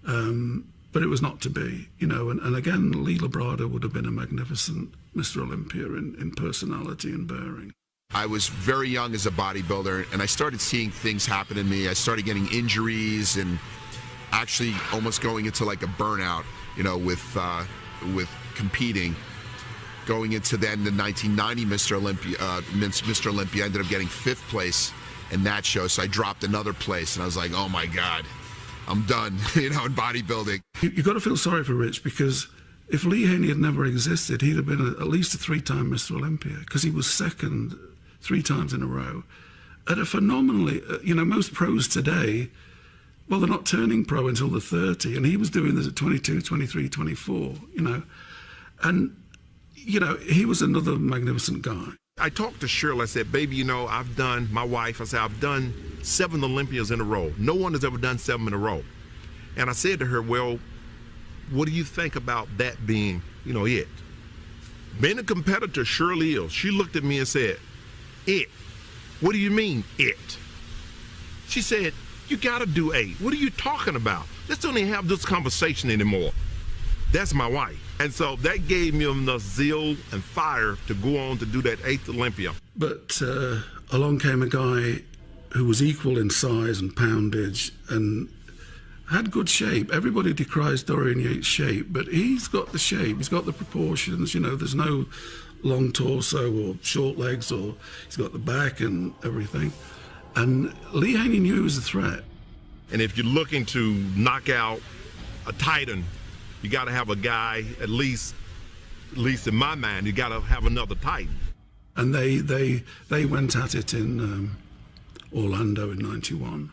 But it was not to be, you know, and again, Lee Labrada would have been a magnificent Mr. Olympia in personality and bearing. I was very young as a bodybuilder, and I started seeing things happen in me. I started getting injuries and actually almost going into like a burnout, you know, with competing. Going into then the 1990 Mr. Olympia, I ended up getting 5th place in that show, so I dropped another place, and I was like, oh my God, I'm done, you know, in bodybuilding. You've got to feel sorry for Rich, because if Lee Haney had never existed, he'd have been at least a 3-time Mr. Olympia, because he was second 3 times in a row at a phenomenally, you know, most pros today, well, they're not turning pro until they're 30, and he was doing this at 22, 23, 24, you know, and, you know, he was another magnificent guy. I talked to Shirley. I said, baby, you know, I've done 7 Olympias in a row. No one has ever done 7 in a row. And I said to her, well, what do you think about that being, you know, it? Being a competitor surely is. She looked at me and said, it? What do you mean, it? She said, you got to do 8. What are you talking about? Let's don't even have this conversation anymore. That's my wife. And so that gave me enough zeal and fire to go on to do that 8th Olympia. But along came a guy who was equal in size and poundage and had good shape. Everybody decries Dorian Yates' shape, but he's got the shape, he's got the proportions, you know, there's no long torso or short legs, or he's got the back and everything. And Lee Haney knew he was a threat. And if you're looking to knock out a Titan, you got to have a guy, at least in my mind, you got to have another Titan. And they went at it in Orlando in '91.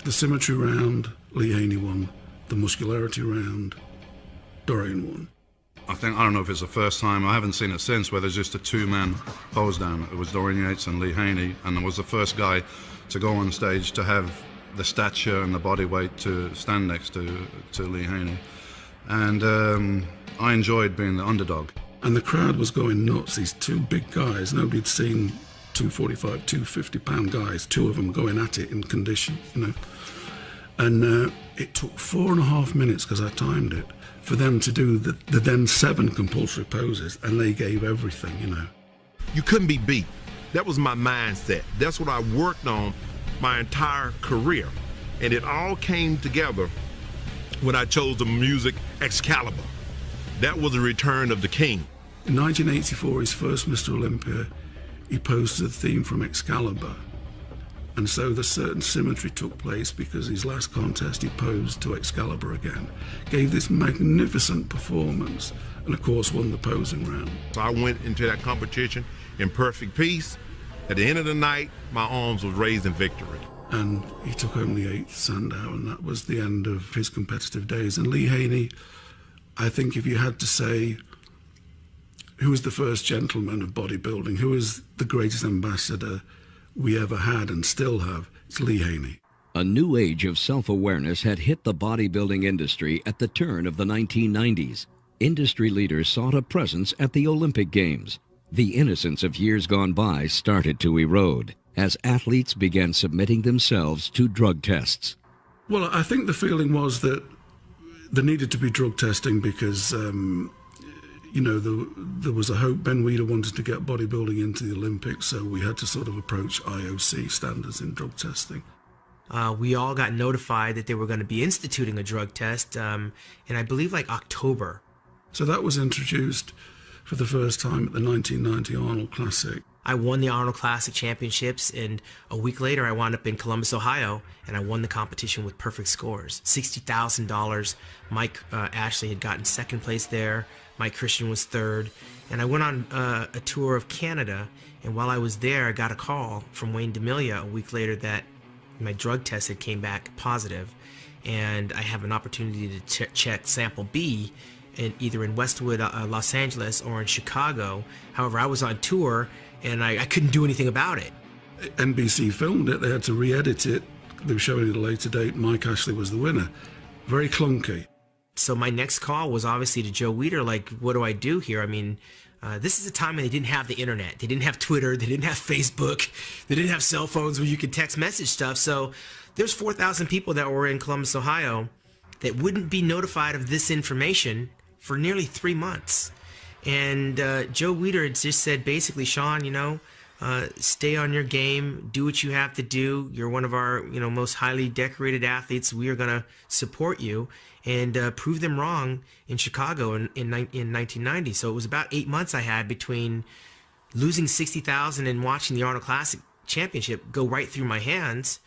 The symmetry round, Lee Haney won. The muscularity round, Dorian won. I don't know if it's the first time, I haven't seen it since, where there's just a 2-man pose down. It was Dorian Yates and Lee Haney, and I was the first guy to go on stage to have the stature and the body weight to stand next to Lee Haney. And I enjoyed being the underdog. And the crowd was going nuts. These 2 big guys, nobody'd seen 245, 250-pound guys, 2 of them going at it in condition, you know. And it took 4.5 minutes, because I timed it, for them to do the then 7 compulsory poses, and they gave everything, you know. You couldn't be beat. That was my mindset. That's what I worked on my entire career. And it all came together when I chose the music Excalibur. That was the return of the king. In 1984, his first Mr. Olympia, he posed the theme from Excalibur. And so the certain symmetry took place, because his last contest he posed to Excalibur again. Gave this magnificent performance, and of course won the posing round. So I went into that competition in perfect peace, At the end of the night, my arms was raised in victory. And he took home the 8th Sandow, and that was the end of his competitive days. And Lee Haney, I think if you had to say who was the first gentleman of bodybuilding, who is the greatest ambassador we ever had and still have, it's Lee Haney. A new age of self-awareness had hit the bodybuilding industry at the turn of the 1990s. Industry leaders sought a presence at the Olympic Games. The innocence of years gone by started to erode as athletes began submitting themselves to drug tests. Well, I think the feeling was that there needed to be drug testing because, you know, there was a hope. Ben Weider wanted to get bodybuilding into the Olympics, so we had to sort of approach IOC standards in drug testing. We all got notified that they were going to be instituting a drug test in, I believe, like October. So that was introduced for the first time at the 1990 Arnold Classic. I won the Arnold Classic Championships, and a week later I wound up in Columbus, Ohio, and I won the competition with perfect scores. $60,000. Mike Ashley had gotten second place there. Mike Christian was third. And I went on a tour of Canada, and while I was there, I got a call from Wayne D'Amelia a week later that my drug test had came back positive, and I have an opportunity to check sample B either in Westwood, Los Angeles, or in Chicago. However, I was on tour, and I couldn't do anything about it. NBC filmed it. They had to re-edit it. They were showing it at a later date. Mike Ashley was the winner. Very clunky. So my next call was obviously to Joe Weider, like, what do I do here? I mean, this is a time when they didn't have the internet. They didn't have Twitter. They didn't have Facebook. They didn't have cell phones where you could text message stuff. So there's 4,000 people that were in Columbus, Ohio that wouldn't be notified of this information for nearly 3 months. And Joe Weider had just said, basically, Sean, you know, stay on your game, do what you have to do. You're one of our, you know, most highly decorated athletes. We are going to support you and prove them wrong in Chicago in 1990. So it was about 8 months I had between losing $60,000 and watching the Arnold Classic Championship go right through my hands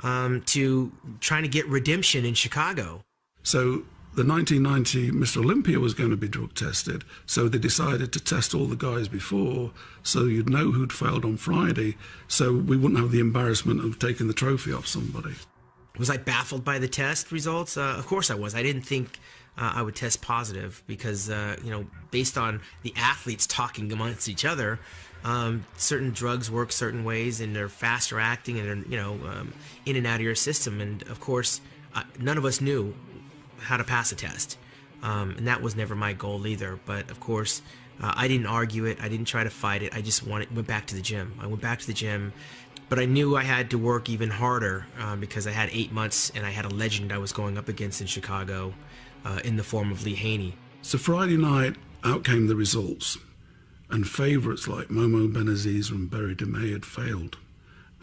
to trying to get redemption in Chicago. So the 1990 Mr. Olympia was going to be drug tested, so they decided to test all the guys before, so you'd know who'd failed on Friday, so we wouldn't have the embarrassment of taking the trophy off somebody. Was I baffled by the test results? Of course I was. I didn't think I would test positive because, you know, based on the athletes talking amongst each other, certain drugs work certain ways and they're faster acting and they're, you know, in and out of your system. And of course, none of us knew how to pass a test. And that was never my goal either. But of course, I didn't argue it. I didn't try to fight it. I just went back to the gym. I went back to the gym, but I knew I had to work even harder because I had 8 months and I had a legend I was going up against in Chicago in the form of Lee Haney. So Friday night, out came the results. And favourites like Momo Benaziz and Barry DeMay had failed.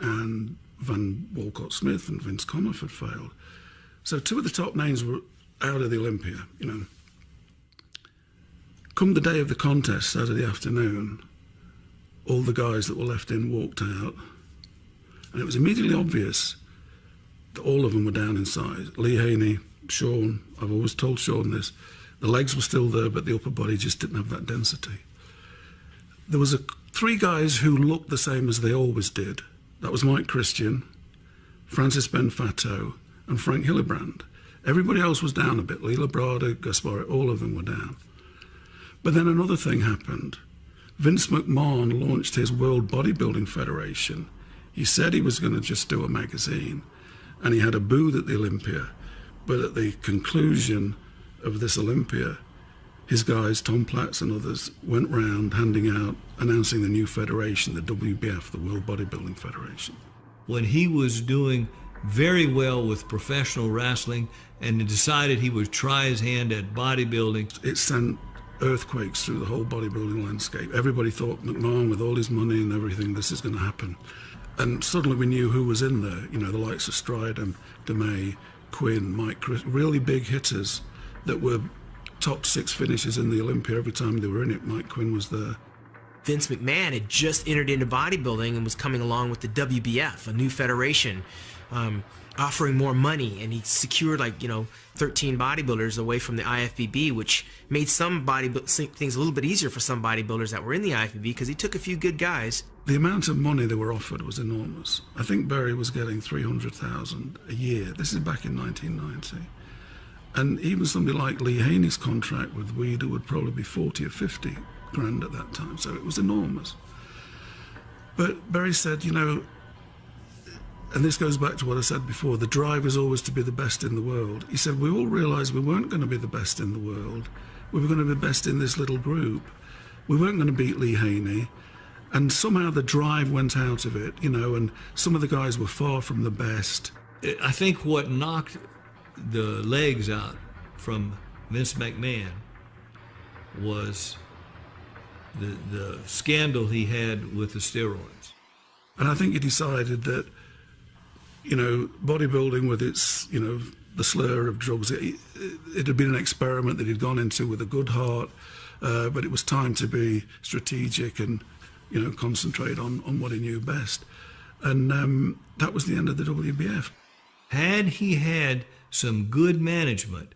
And Van Walcott Smith and Vince Commoff had failed. So two of the top names were out of the Olympia, you know. Come the day of the contest, Saturday afternoon, all the guys that were left in walked out, and it was immediately obvious that all of them were down in size. Lee Haney, Sean, I've always told Sean this, the legs were still there, but the upper body just didn't have that density. There was three guys who looked the same as they always did. That was Mike Christian, Francis Benfato, and Frank Hillebrand. Everybody else was down a bit. Lee Labrada, Gaspar, all of them were down. But then another thing happened. Vince McMahon launched his World Bodybuilding Federation. He said he was going to just do a magazine, and he had a booth at the Olympia. But at the conclusion of this Olympia, his guys, Tom Platz and others, went round handing out, announcing the new federation, the WBF, the World Bodybuilding Federation. When he was doing very well with professional wrestling and decided he would try his hand at bodybuilding, it sent earthquakes through the whole bodybuilding landscape. Everybody thought McMahon, with all his money and everything, this is going to happen. And suddenly we knew who was in there, you know, the likes of Stridham, DeMay, Quinn, Mike Chris, really big hitters that were top 6 finishes in the Olympia every time they were in it. Mike Quinn was there. Vince McMahon had just entered into bodybuilding and was coming along with the WBF, a new federation. offering more money, and he secured 13 bodybuilders away from the IFBB, which made some things a little bit easier for some bodybuilders that were in the IFBB, because he took a few good guys. The amount of money they were offered was enormous. I think Berry was getting $300,000 a year. This is back in 1990. And even somebody like Lee Haney's contract with Weider would probably be 40 or 50 grand at that time, so it was enormous. But Berry said, and this goes back to what I said before, the drive is always to be the best in the world. He said, we all realised we weren't going to be the best in the world. We were going to be best in this little group. We weren't going to beat Lee Haney. And somehow the drive went out of it, and some of the guys were far from the best. I think what knocked the legs out from Vince McMahon was the scandal he had with the steroids. And I think he decided that, bodybuilding with its, the slur of drugs, it had been an experiment that he'd gone into with a good heart, but it was time to be strategic and, concentrate on what he knew best. And that was the end of the WBF. Had he had some good management,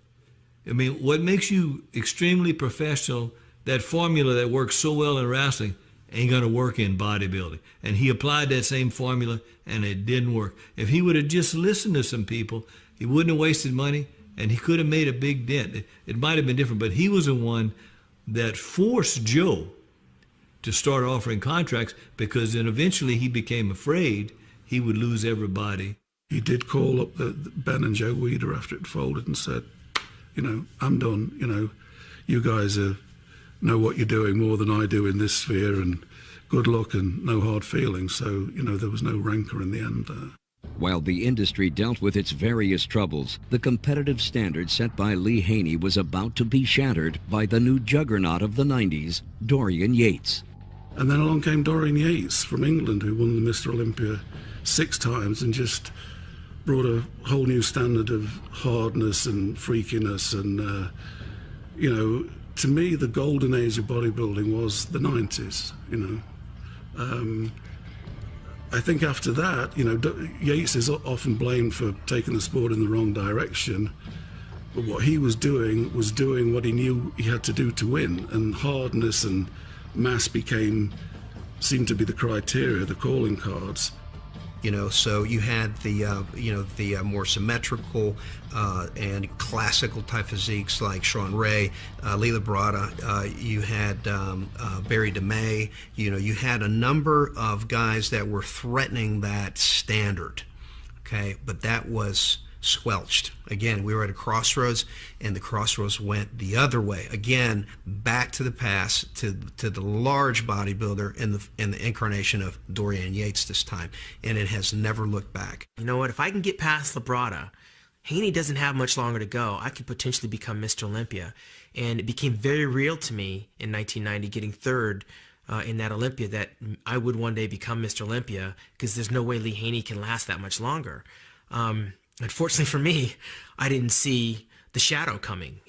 what makes you extremely professional, that formula that works so well in wrestling ain't going to work in bodybuilding. And he applied that same formula, and it didn't work. If he would have just listened to some people, he wouldn't have wasted money, and he could have made a big dent. It might have been different, but he was the one that forced Joe to start offering contracts, because then eventually he became afraid he would lose everybody. He did call up the Ben and Joe Weider after it folded and said, I'm done. You guys know what you're doing more than I do in this sphere, and good luck and no hard feelings. So, there was no rancor in the end there. While the industry dealt with its various troubles, the competitive standard set by Lee Haney was about to be shattered by the new juggernaut of the 90s, Dorian Yates. And then along came Dorian Yates from England, who won the Mr. Olympia 6 times and just brought a whole new standard of hardness and freakiness. And, to me, the golden age of bodybuilding was the 90s, I think after that, Yates is often blamed for taking the sport in the wrong direction. But what he was doing what he knew he had to do to win. And hardness and mass seemed to be the criteria, the calling cards. So you had the more symmetrical and classical type physiques like Sean Ray, Lee Labrada. You had Barry DeMay. You had a number of guys that were threatening that standard. Okay, but that was squelched. Again, we were at a crossroads, and the crossroads went the other way. Again, back to the past, to the large bodybuilder in the incarnation of Dorian Yates this time, and it has never looked back. You know what? If I can get past Labrada, Haney doesn't have much longer to go. I could potentially become Mr. Olympia, and it became very real to me in 1990, getting third in that Olympia, that I would one day become Mr. Olympia, because there's no way Lee Haney can last that much longer. Unfortunately for me, I didn't see the shadow coming.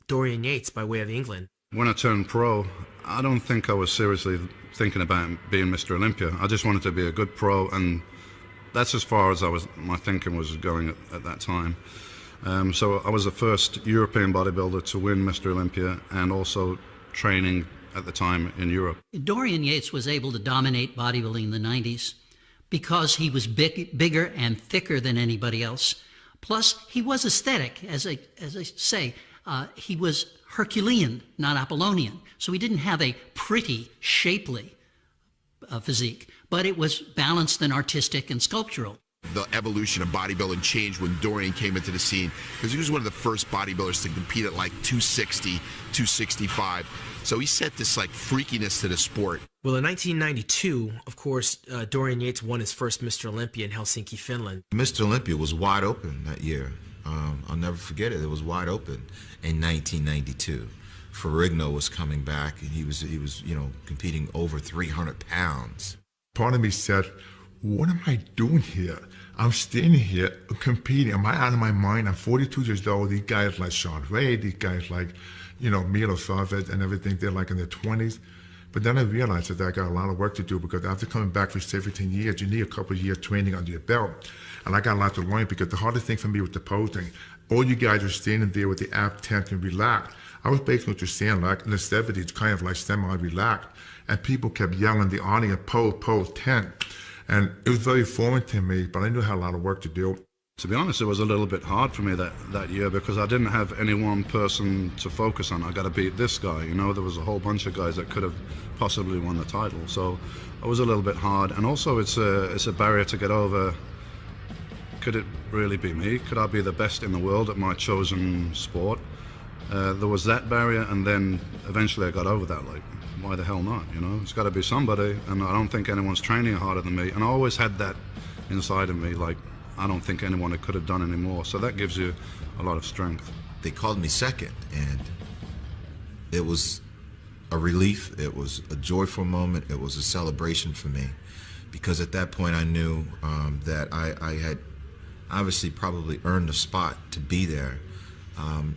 Dorian Yates by way of England. When I turned pro, I don't think I was seriously thinking about being Mr. Olympia. I just wanted to be a good pro, and that's as far as my thinking was going at that time. So I was the first European bodybuilder to win Mr. Olympia, and also training at the time in Europe. Dorian Yates was able to dominate bodybuilding in the 90s. Because he was bigger and thicker than anybody else. Plus, he was aesthetic, as I say. He was Herculean, not Apollonian. So he didn't have a pretty, shapely physique, but it was balanced and artistic and sculptural. The evolution of bodybuilding changed when Dorian came into the scene, because he was one of the first bodybuilders to compete at like 260, 265. So he set this freakiness to the sport. Well, in 1992, of course, Dorian Yates won his first Mr. Olympia in Helsinki, Finland. Mr. Olympia was wide open that year. I'll never forget it. It was wide open in 1992. Ferrigno was coming back, and he was competing over 300 pounds. Part of me said, what am I doing here? I'm standing here competing. Am I out of my mind? I'm 42 years old. These guys like Sean Ray, these guys like, Milo Savage and everything, they're like in their 20s. But then I realized that I got a lot of work to do because after coming back for 17 years, you need a couple of years training under your belt. And I got a lot to learn because the hardest thing for me was the posing. All you guys are standing there with the ab tense and relaxed. I was basically just standing like in the 70s, kind of like semi-relaxed. And people kept yelling in the audience, pose, pose, tense. And it was very foreign to me, but I knew I had a lot of work to do. To be honest, it was a little bit hard for me that year because I didn't have any one person to focus on. I got to beat this guy. You know, there was a whole bunch of guys that could have possibly won the title. So it was a little bit hard. And also it's a barrier to get over. Could it really be me? Could I be the best in the world at my chosen sport? There was that barrier, and then eventually I got over that. Like, why the hell not? You know, it's got to be somebody, and I don't think anyone's training harder than me. And I always had that inside of me, like, I don't think anyone could have done any more. So that gives you a lot of strength. They called me second, and it was a relief. It was a joyful moment. It was a celebration for me, because at that point I knew that I had obviously probably earned a spot to be there.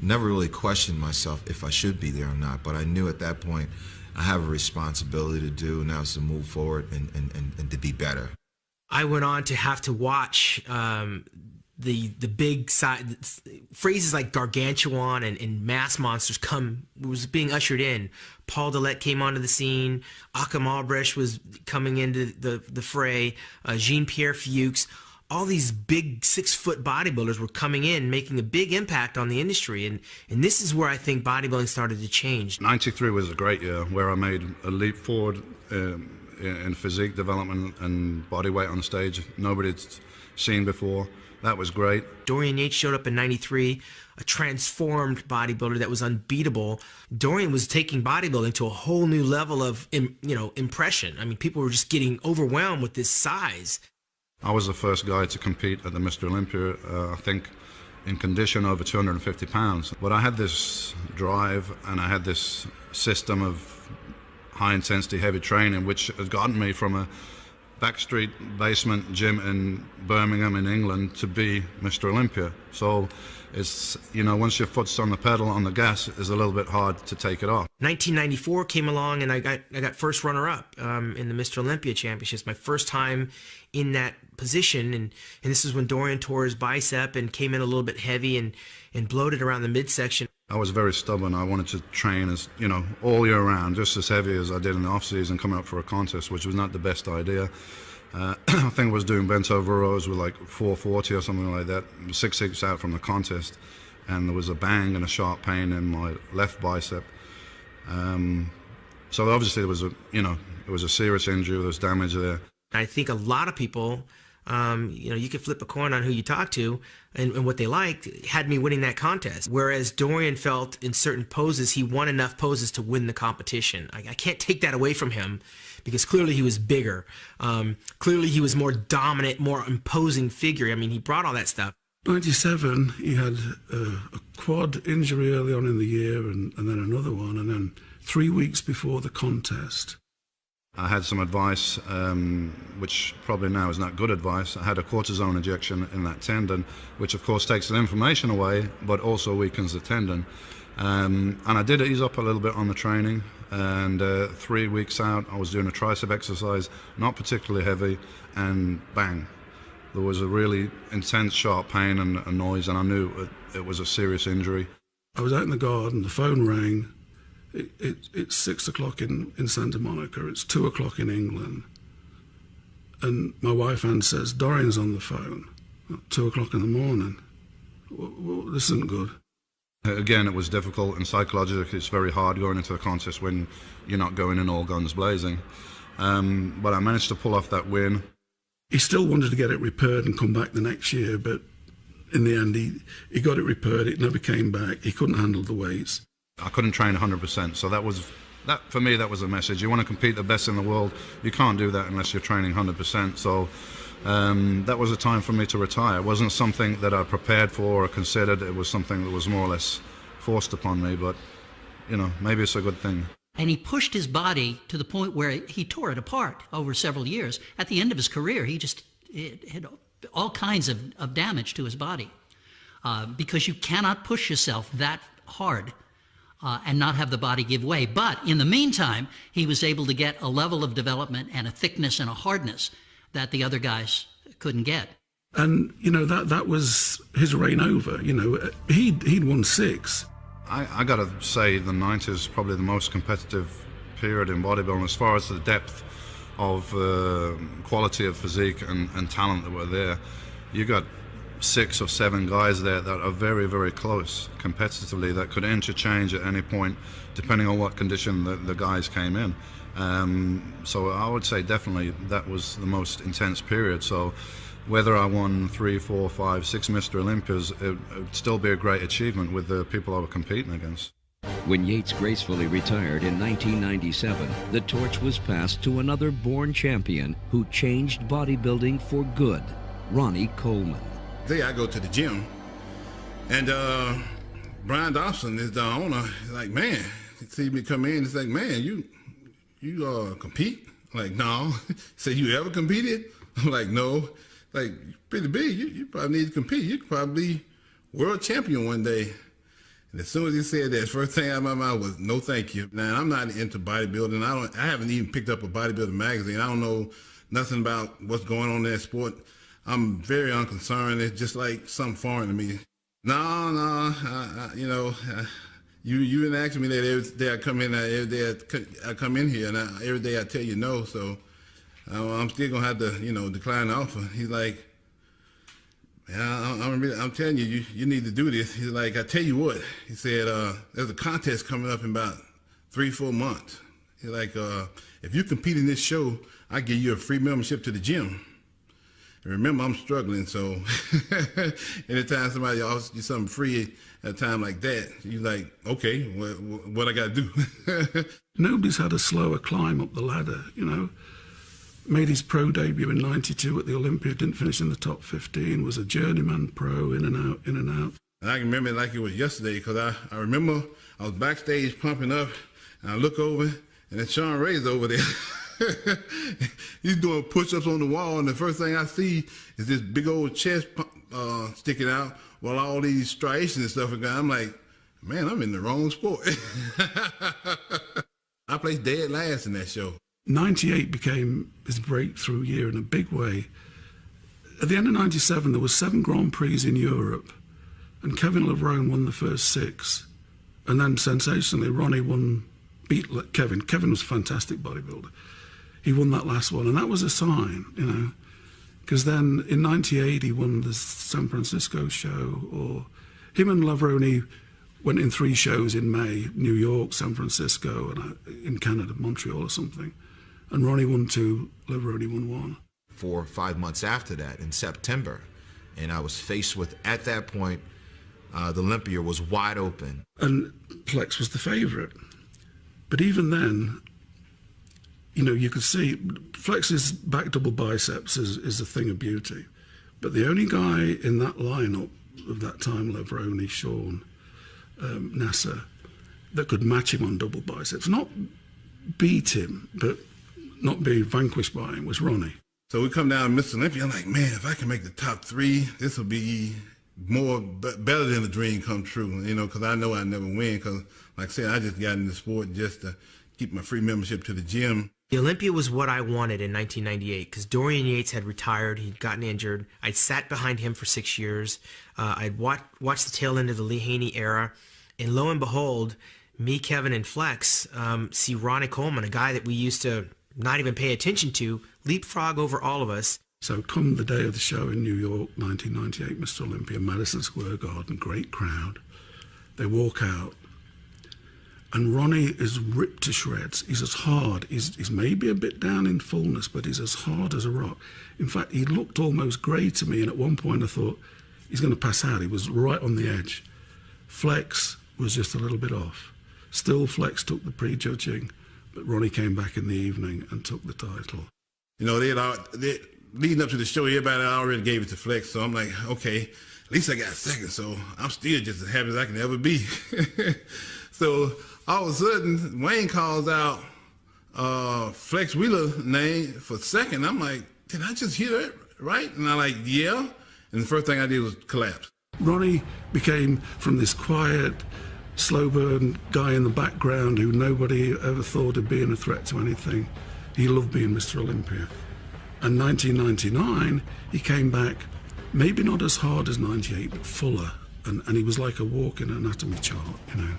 Never really questioned myself if I should be there or not, but I knew at that point I have a responsibility to do, and that was to move forward and to be better. I went on to have to watch the big side phrases like gargantuan and mass monsters was being ushered in. Paul Dillette came onto the scene. Achim Albrecht was coming into the fray. Jean-Pierre Fuchs. All these big 6-foot bodybuilders were coming in, making a big impact on the industry. And this is where I think bodybuilding started to change. 93 was a great year where I made a leap forward in physique development and body weight on stage. Nobody'd seen before. That was great. Dorian Yates showed up in 93, a transformed bodybuilder that was unbeatable. Dorian was taking bodybuilding to a whole new level of, impression. I mean, people were just getting overwhelmed with this size. I was the first guy to compete at the Mr. Olympia, I think, in condition over 250 pounds. But I had this drive and I had this system of high-intensity, heavy training, which has gotten me from a backstreet basement gym in Birmingham in England to be Mr. Olympia. So it's, once your foot's on the pedal, on the gas, it's a little bit hard to take it off. 1994 came along and I got first runner-up in the Mr. Olympia Championships. My first time in that position, and this is when Dorian tore his bicep and came in a little bit heavy and bloated around the midsection. I was very stubborn. I wanted to train as, all year round, just as heavy as I did in the off-season coming up for a contest, which was not the best idea. I think I was doing bent over rows with like 440 or something like that, 6 weeks out from the contest, and there was a bang and a sharp pain in my left bicep. So obviously it was a serious injury, there was damage there. I think a lot of people, you could flip a coin on who you talk to and what they liked, had me winning that contest. Whereas Dorian felt in certain poses, he won enough poses to win the competition. I can't take that away from him because clearly he was bigger. Clearly he was more dominant, more imposing figure. I mean, he brought all that stuff. 97, he had a quad injury early on in the year and then another one. And then 3 weeks before the contest, I had some advice, which probably now is not good advice. I had a cortisone injection in that tendon, which of course takes the inflammation away, but also weakens the tendon. And I did ease up a little bit on the training. And 3 weeks out, I was doing a tricep exercise, not particularly heavy, and bang. There was a really intense, sharp pain and a noise, and I knew it was a serious injury. I was out in the garden, the phone rang. It's 6 o'clock in Santa Monica, it's 2 o'clock in England. And my wife Anne says, Dorian's on the phone at 2 o'clock in the morning. Well, this isn't good. Again, it was difficult, and psychologically it's very hard going into a contest when you're not going in all guns blazing. But I managed to pull off that win. He still wanted to get it repaired and come back the next year, but in the end he got it repaired, it never came back, he couldn't handle the weights. I couldn't train 100%, so that for me that was a message. You want to compete the best in the world, you can't do that unless you're training 100%. So that was a time for me to retire. It wasn't something that I prepared for or considered. It was something that was more or less forced upon me, but maybe it's a good thing. And he pushed his body to the point where he tore it apart over several years. At the end of his career, he just had all kinds of damage to his body because you cannot push yourself that hard and not have the body give way. But in the meantime, he was able to get a level of development and a thickness and a hardness that the other guys couldn't get. And, you know, that was his reign over. You know, he'd won 6. I got to say the 90s is probably the most competitive period in bodybuilding as far as the depth of quality of physique and talent that were there. You got 6 or 7 guys there that are very, very close competitively, that could interchange at any point depending on what condition the guys came in. So I would say definitely that was the most intense period. So whether I won 3, 4, 5, 6 Mr. Olympias, it would still be a great achievement with the people I were competing against. When Yates gracefully retired in 1997, the torch was passed to another born champion who changed bodybuilding for good, Ronnie Coleman. Today I go to the gym, and Brian Dobson is the owner. He's like, man, he sees me come in, he's like, man, you compete? I'm like, no. He said, you ever competed? I'm like, no. Like, pretty big, you probably need to compete. You could probably be world champion one day. And as soon as he said that, first thing out of my mouth was, no thank you. Now, I'm not into bodybuilding. I haven't even picked up a bodybuilding magazine. I don't know nothing about what's going on in that sport. I'm very unconcerned. It's just like something foreign to me. No, you know, you been asking me that every day I come in, every day I come in here, and every day I tell you no, so I'm still gonna have to, you know, decline the offer. He's like, man, I'm telling you, you need to do this. He's like, I tell you what, he said, there's a contest coming up in about 3-4 months. He's like, if you compete in this show, I give you a free membership to the gym. And remember, I'm struggling, so anytime somebody offers you something free at a time like that, you're like, okay, what I got to do? Nobody's had a slower climb up the ladder, you know. Made his pro debut in '92 at the Olympia, didn't finish in the top 15, was a journeyman pro, in and out, in and out. And I can remember it like it was yesterday, because I remember I was backstage pumping up, and I look over, and then Sean Ray's over there. He's doing push-ups on the wall, and the first thing I see is this big old chest sticking out while all these striations and stuff are going. I'm like, man, I'm in the wrong sport. I placed dead last in that show. 98 became his breakthrough year in a big way. At the end of 97, there was 7 Grand Prix in Europe, and Kevin Levrone won the first 6. And then, sensationally, Ronnie beat Kevin. Kevin was a fantastic bodybuilder. He won that last one, and that was a sign, you know, because then in 98 he won the San Francisco show, or him and Levrone went in 3 shows in May, New York, San Francisco, and in Canada, Montreal or something. And Ronnie won 2, Levrone won 1. 4 or 5 months after that, in September, and I was faced with, at that point, the Olympia was wide open. And Flex was the favorite. But even then, you know, you could see Flex's back double biceps is a thing of beauty. But the only guy in that lineup of that time, Levrone, Sean, Nasser, that could match him on double biceps, not beat him, but not be vanquished by him, was Ronnie. So we come down to Mr. Olympia, I'm like, man, if I can make the top 3, this will be better than a dream come true, you know, because I know I never win, because like I said, I just got in the sport just to keep my free membership to the gym. The Olympia was what I wanted in 1998, because Dorian Yates had retired, he'd gotten injured. I'd sat behind him for 6 years. I'd watched the tail end of the Lee Haney era, and lo and behold, me, Kevin, and Flex see Ronnie Coleman, a guy that we used to not even pay attention to, leapfrog over all of us. So come the day of the show in New York, 1998, Mr. Olympia, Madison Square Garden, great crowd. They walk out, and Ronnie is ripped to shreds. He's as hard, he's maybe a bit down in fullness, but he's as hard as a rock. In fact, he looked almost grey to me, and at one point I thought, he's going to pass out. He was right on the edge. Flex was just a little bit off. Still, Flex took the prejudging, but Ronnie came back in the evening and took the title. You know, leading up to the show, everybody already gave it to Flex, so I'm like, okay, at least I got second, so I'm still just as happy as I can ever be. So all of a sudden, Wayne calls out Flex Wheeler's name for second. I'm like, did I just hear it right? And I'm like, yeah. And the first thing I did was collapse. Ronnie became, from this quiet, slow burn guy in the background who nobody ever thought of being a threat to anything. He loved being Mr. Olympia. And 1999, he came back, maybe not as hard as 98, but fuller. And he was like a walking anatomy chart, you know.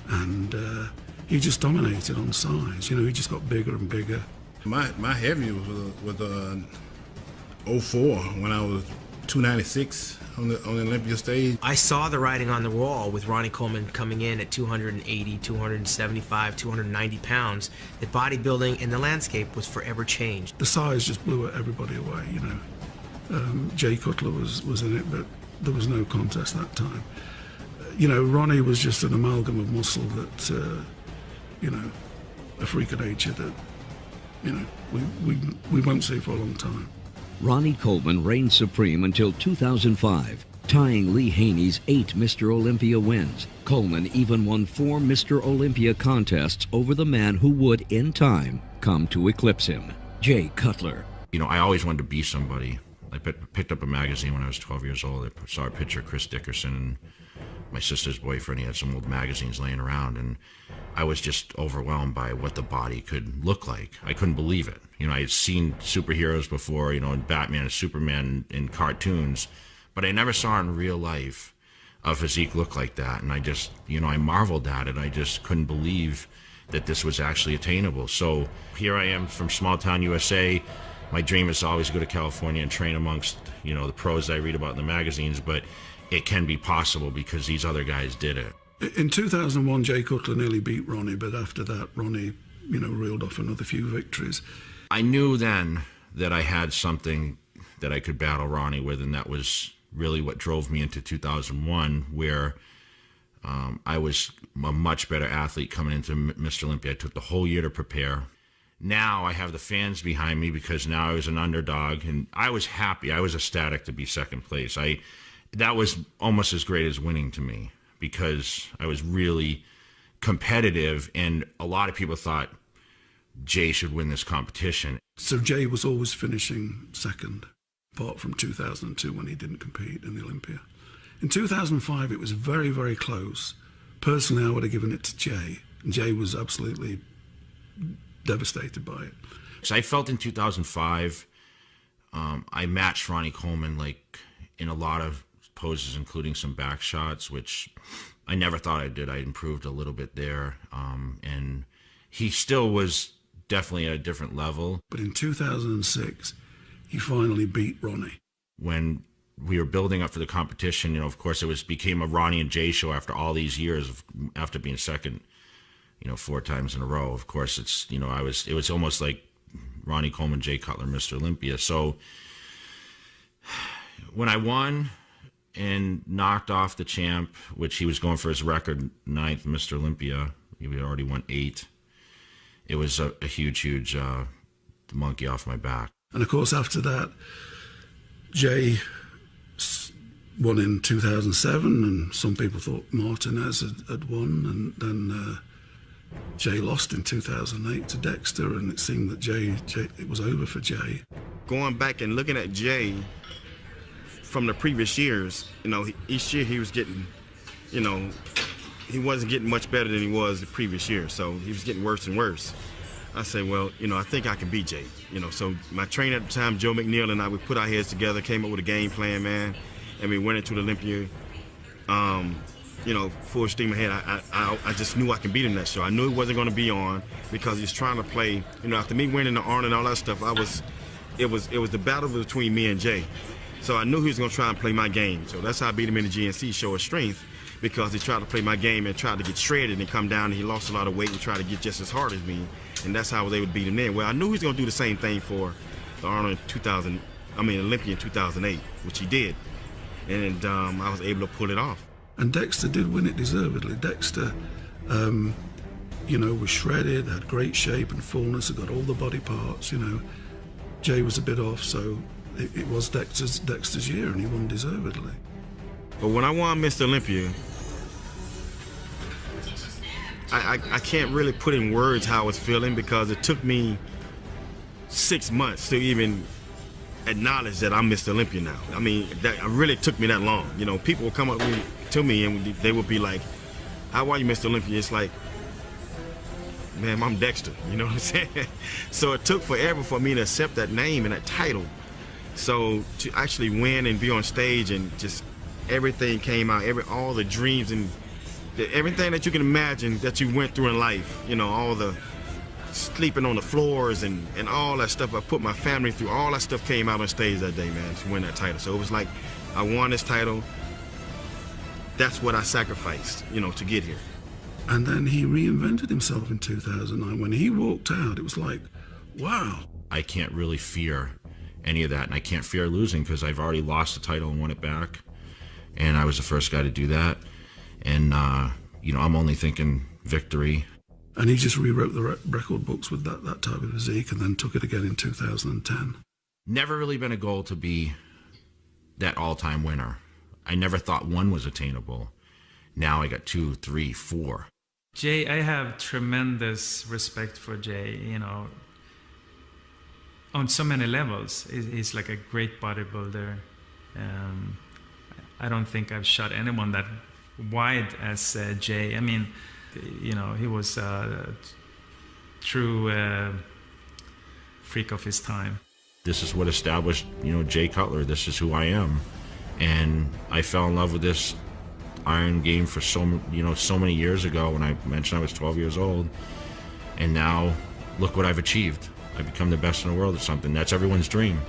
And he just dominated on size, you know, he just got bigger and bigger. My heavy was 04 when I was 296 on the Olympia stage. I saw the writing on the wall with Ronnie Coleman coming in at 280, 275, 290 pounds, that bodybuilding in the landscape was forever changed. The size just blew everybody away, you know. Jay Cutler was in it, but there was no contest that time. You know, Ronnie was just an amalgam of muscle that, you know, a freak of nature that, you know, we won't see for a long time. Ronnie Coleman reigned supreme until 2005, tying Lee Haney's 8 Mr. Olympia wins. Coleman even won 4 Mr. Olympia contests over the man who would, in time, come to eclipse him, Jay Cutler. You know, I always wanted to be somebody. I picked up a magazine when I was 12 years old. I saw a picture of Chris Dickerson and my sister's boyfriend. He had some old magazines laying around, and I was just overwhelmed by what the body could look like. I couldn't believe it. You know, I had seen superheroes before, you know, Batman and Superman in cartoons, but I never saw in real life a physique look like that. And I just, you know, I marveled at it. I just couldn't believe that this was actually attainable. So here I am from small town USA. My dream is to always go to California and train amongst, you know, the pros I read about in the magazines, but it can be possible because these other guys did it. In 2001, Jay Cutler nearly beat Ronnie, but after that, Ronnie, you know, reeled off another few victories. I knew then that I had something that I could battle Ronnie with, and that was really what drove me into 2001, where I was a much better athlete coming into Mr. Olympia. I took the whole year to prepare. Now I have the fans behind me because now I was an underdog, and I was happy. I was ecstatic to be second place. That was almost as great as winning to me because I was really competitive, and a lot of people thought Jay should win this competition. So Jay was always finishing second, apart from 2002 when he didn't compete in the Olympia. In 2005, it was very, very close. Personally, I would have given it to Jay, and Jay was absolutely devastated by it. So I felt in 2005, I matched Ronnie Coleman like in a lot of poses, including some back shots, which I never thought I did. I improved a little bit there, and he still was definitely at a different level. But in 2006, he finally beat Ronnie. When we were building up for the competition, you know, of course, became a Ronnie and Jay show after all these years after being second, you know, 4 times in a row. Of course, it's, you know, it was almost like Ronnie Coleman, Jay Cutler, Mr. Olympia. So when I won and knocked off the champ, which he was going for his record 9th Mr. Olympia, he had already won 8. It was a huge monkey off my back. And of course, after that, Jay won in 2007, and some people thought Martinez had won, and then Jay lost in 2008 to Dexter, and it seemed that Jay it was over for Jay. Going back and looking at Jay from the previous years, you know, each year he was getting, you know, he wasn't getting much better than he was the previous year, so he was getting worse and worse. I said, well, you know, I think I can beat Jay. You know, so my trainer at the time, Joe McNeil, and I, we put our heads together, came up with a game plan, man, and we went into the Olympia, you know, full steam ahead. I just knew I could beat him that show. I knew it wasn't going to be on because he's trying to play, you know, after me winning the Arnold and all that stuff, it was the battle between me and Jay. So I knew he was going to try and play my game. So that's how I beat him in the GNC show of strength, because he tried to play my game and tried to get shredded and come down, and he lost a lot of weight and tried to get just as hard as me. And that's how I was able to beat him then. Well, I knew he was going to do the same thing for the Arnold Olympia in 2008, which he did. And I was able to pull it off. And Dexter did win it deservedly. Dexter, you know, was shredded, had great shape and fullness, had got all the body parts, you know. Jay was a bit off, so it was Dexter's year, and he won deservedly. But when I won Mr. Olympia, I can't really put in words how I was feeling, because it took me 6 months to even acknowledge that I'm Mr. Olympia now. I mean, that really took me that long. You know, people would come up to me and they would be like, I watch Mr. Olympia, it's like, man, I'm Dexter, you know what I'm saying? So it took forever for me to accept that name and that title. So to actually win and be on stage and just everything came out, all the dreams and everything that you can imagine that you went through in life, you know, all the sleeping on the floors and all that stuff I put my family through, all that stuff came out on stage that day, man, to win that title. So it was like, I won this title. That's what I sacrificed, you know, to get here. And then he reinvented himself in 2009. When he walked out, it was like, wow. I can't really fear any of that, and I can't fear losing because I've already lost the title and won it back, and I was the first guy to do that. And, you know, I'm only thinking victory. And he just rewrote the record books with that type of physique and then took it again in 2010. Never really been a goal to be that all-time winner. I never thought one was attainable. Now I got 2, 3, 4. Jay, I have tremendous respect for Jay, you know, on so many levels. He's like a great bodybuilder. I don't think I've shot anyone that wide as Jay. I mean, you know, he was a true freak of his time. This is what established, you know, Jay Cutler. This is who I am. And I fell in love with this iron game for so many years ago when I mentioned I was 12 years old. And now look what I've achieved. I've become the best in the world or something. That's everyone's dream.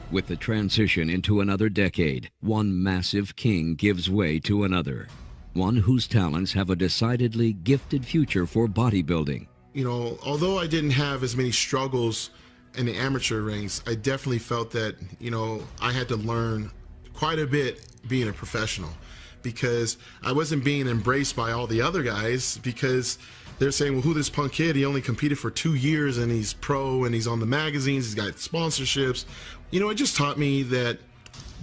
With the transition into another decade, one massive king gives way to another. One whose talents have a decidedly gifted future for bodybuilding. You know, although I didn't have as many struggles in the amateur ranks, I definitely felt that, you know, I had to learn quite a bit being a professional, because I wasn't being embraced by all the other guys, because they're saying, well, who this punk kid? He only competed for 2 years and he's pro and he's on the magazines, he's got sponsorships. You know, it just taught me that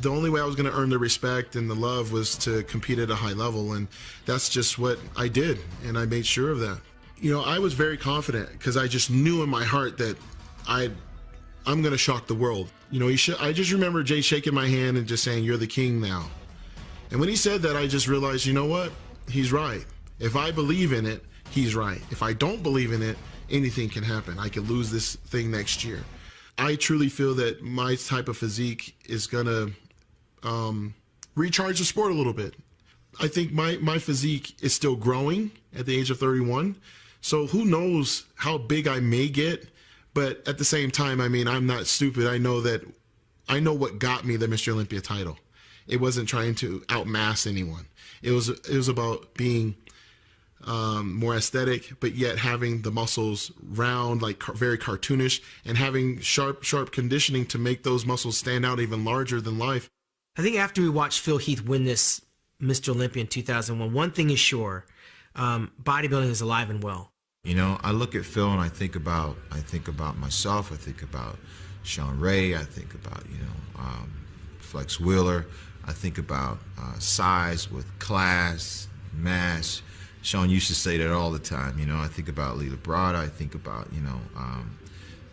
the only way I was going to earn the respect and the love was to compete at a high level, and that's just what I did, and I made sure of that. You know, I was very confident because I just knew in my heart that I'm going to shock the world. You know, I just remember Jay shaking my hand and just saying, "You're the king now." And when he said that, I just realized, you know what? He's right. If I believe in it, he's right. If I don't believe in it, anything can happen. I could lose this thing next year. I truly feel that my type of physique is going to recharge the sport a little bit. I think my physique is still growing at the age of 31. So who knows how big I may get. But at the same time, I mean, I'm not stupid. I know what got me the Mr. Olympia title. It wasn't trying to outmass anyone. It was about being more aesthetic, but yet having the muscles round, like very cartoonish, and having sharp conditioning to make those muscles stand out even larger than life. I think after we watched Phil Heath win this Mr. Olympia in 2001, one thing is sure, bodybuilding is alive and well. You know, I look at Phil and I think about myself. I think about Sean Ray. I think about, you know, Flex Wheeler. I think about size with class, mass. Sean used to say that all the time. You know, I think about Lee Labrada. I think about, you know,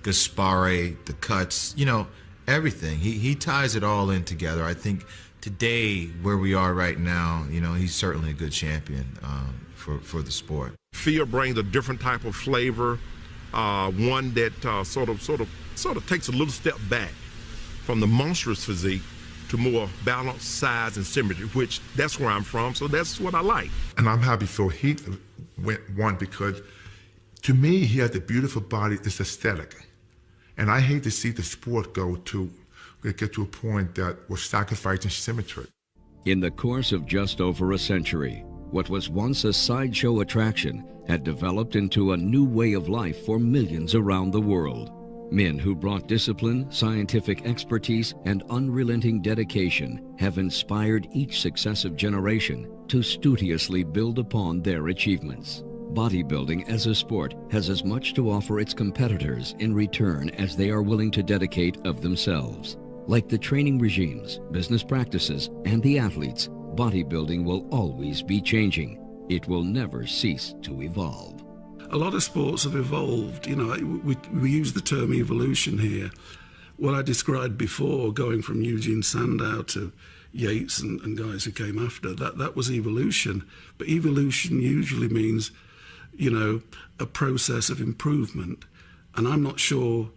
Gaspare, the cuts. You know, everything. He ties it all in together. I think today, where we are right now, you know, he's certainly a good champion for the sport. Phil brings a different type of flavor, one that sort of takes a little step back from the monstrous physique to more balanced size and symmetry, which that's where I'm from, so that's what I like. And I'm happy Phil Heath won because to me he has a beautiful body. It's aesthetic, and I hate to see the sport get to a point that we're sacrificing symmetry. In the course of just over a century, what was once a sideshow attraction had developed into a new way of life for millions around the world. Men who brought discipline, scientific expertise, and unrelenting dedication have inspired each successive generation to studiously build upon their achievements. Bodybuilding as a sport has as much to offer its competitors in return as they are willing to dedicate of themselves. Like the training regimes, business practices, and the athletes, bodybuilding will always be changing. It will never cease to evolve. A lot of sports have evolved. You know, we use the term evolution here. What I described before, going from Eugene Sandow to, Yates and guys who came after. That was evolution. But evolution usually means, you know, a process of improvement. And I'm not sure,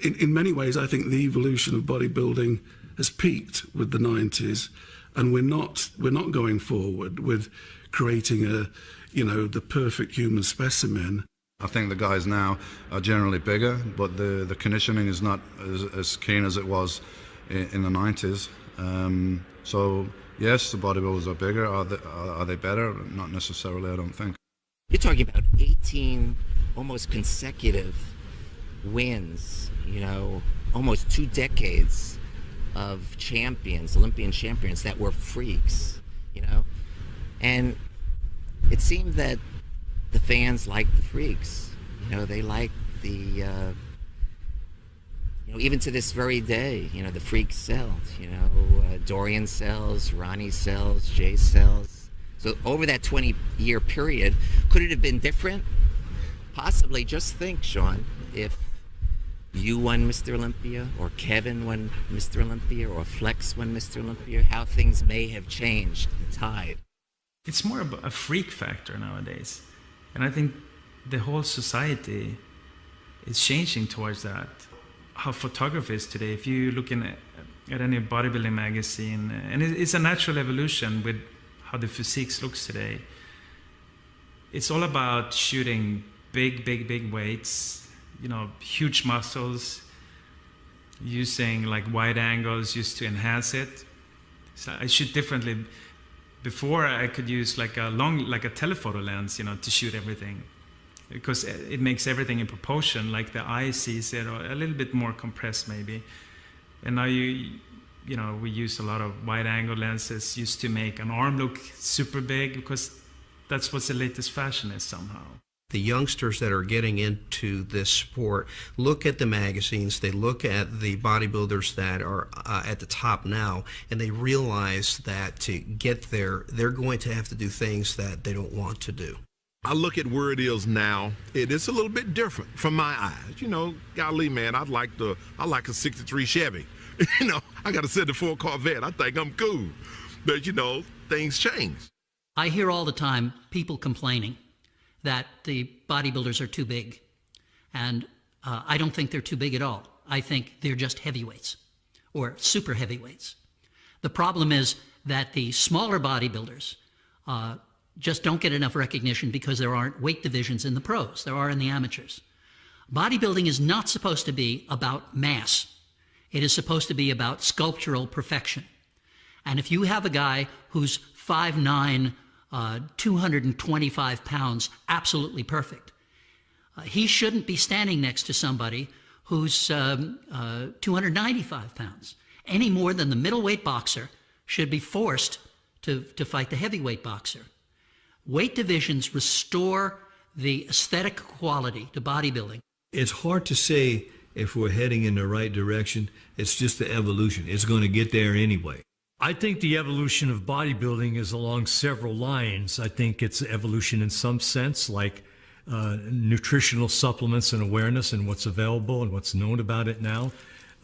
in many ways, I think the evolution of bodybuilding has peaked with the 90s, and we're not going forward with creating the perfect human specimen. I think the guys now are generally bigger, but the conditioning is not as keen as it was in the 90s. So yes, the bodybuilders are bigger. Are they better? Not necessarily, I don't think. You're talking about 18 almost consecutive wins, you know, almost 2 decades of champions, Olympian champions that were freaks, you know. And it seemed that the fans liked the freaks, you know, they liked the, you know, even to this very day, you know, the freaks sell, you know, Dorian sells, Ronnie sells, Jay sells. So over that 20-year period, could it have been different? Possibly. Just think, Sean, if you won Mr. Olympia, or Kevin won Mr. Olympia, or Flex won Mr. Olympia, how things may have changed, the tide. It's more of a freak factor nowadays. And I think the whole society is changing towards that. How photography is today, if you're looking at any bodybuilding magazine, and it's a natural evolution with how the physique looks today. It's all about shooting big weights, you know, huge muscles, using like wide angles used to enhance it. So I shoot differently. Before I could use like a telephoto lens, you know, to shoot everything, because it makes everything in proportion, like the eye sees it, or a little bit more compressed maybe. And now you know, we use a lot of wide angle lenses used to make an arm look super big, because that's what the latest fashion is somehow. The youngsters that are getting into this sport look at the magazines, they look at the bodybuilders that are at the top now, and they realize that to get there, they're going to have to do things that they don't want to do. I look at where it is now, it is a little bit different from my eyes. You know, golly, man, I like a 63 Chevy. You know, I got a 74 Corvette. I think I'm cool. But, you know, things change. I hear all the time people complaining that the bodybuilders are too big. And I don't think they're too big at all. I think they're just heavyweights or super heavyweights. The problem is that the smaller bodybuilders just don't get enough recognition because there aren't weight divisions in the pros. There are in the amateurs. Bodybuilding is not supposed to be about mass. It is supposed to be about sculptural perfection. And if you have a guy who's 5'9", 225 pounds, absolutely perfect, he shouldn't be standing next to somebody who's 295 pounds, any more than the middleweight boxer should be forced to fight the heavyweight boxer. Weight divisions restore the aesthetic quality to bodybuilding. It's hard to say if we're heading in the right direction. It's just the evolution. It's going to get there anyway. I think the evolution of bodybuilding is along several lines. I think it's evolution in some sense, like nutritional supplements and awareness and what's available and what's known about it now.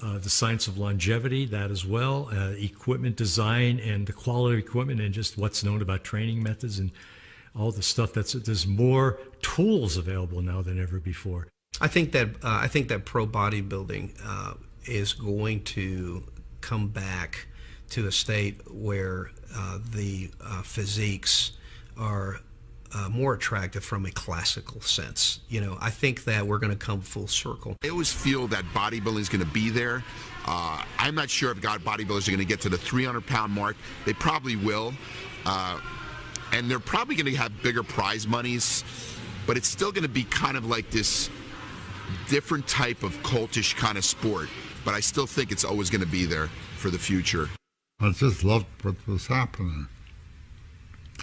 The science of longevity, that as well. Equipment design and the quality of equipment, and just what's known about training methods and all the stuff. There's more tools available now than ever before. I think that pro bodybuilding is going to come back to a state where the physiques are more attractive from a classical sense. You know, I think that we're going to come full circle. I always feel that bodybuilding is going to be there. I'm not sure if bodybuilders are going to get to the 300-pound mark. They probably will. And they're probably going to have bigger prize monies, but it's still going to be kind of like this different type of cultish kind of sport. But I still think it's always going to be there for the future. I just loved what was happening.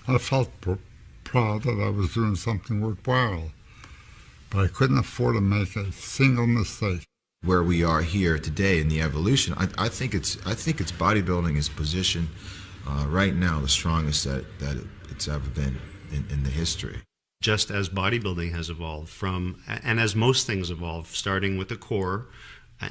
I felt proud that I was doing something worthwhile, but I couldn't afford to make a single mistake. Where we are here today in the evolution, I think it's bodybuilding is positioned right now the strongest that it's ever been in the history. Just as bodybuilding has evolved from, and as most things evolve, starting with the core,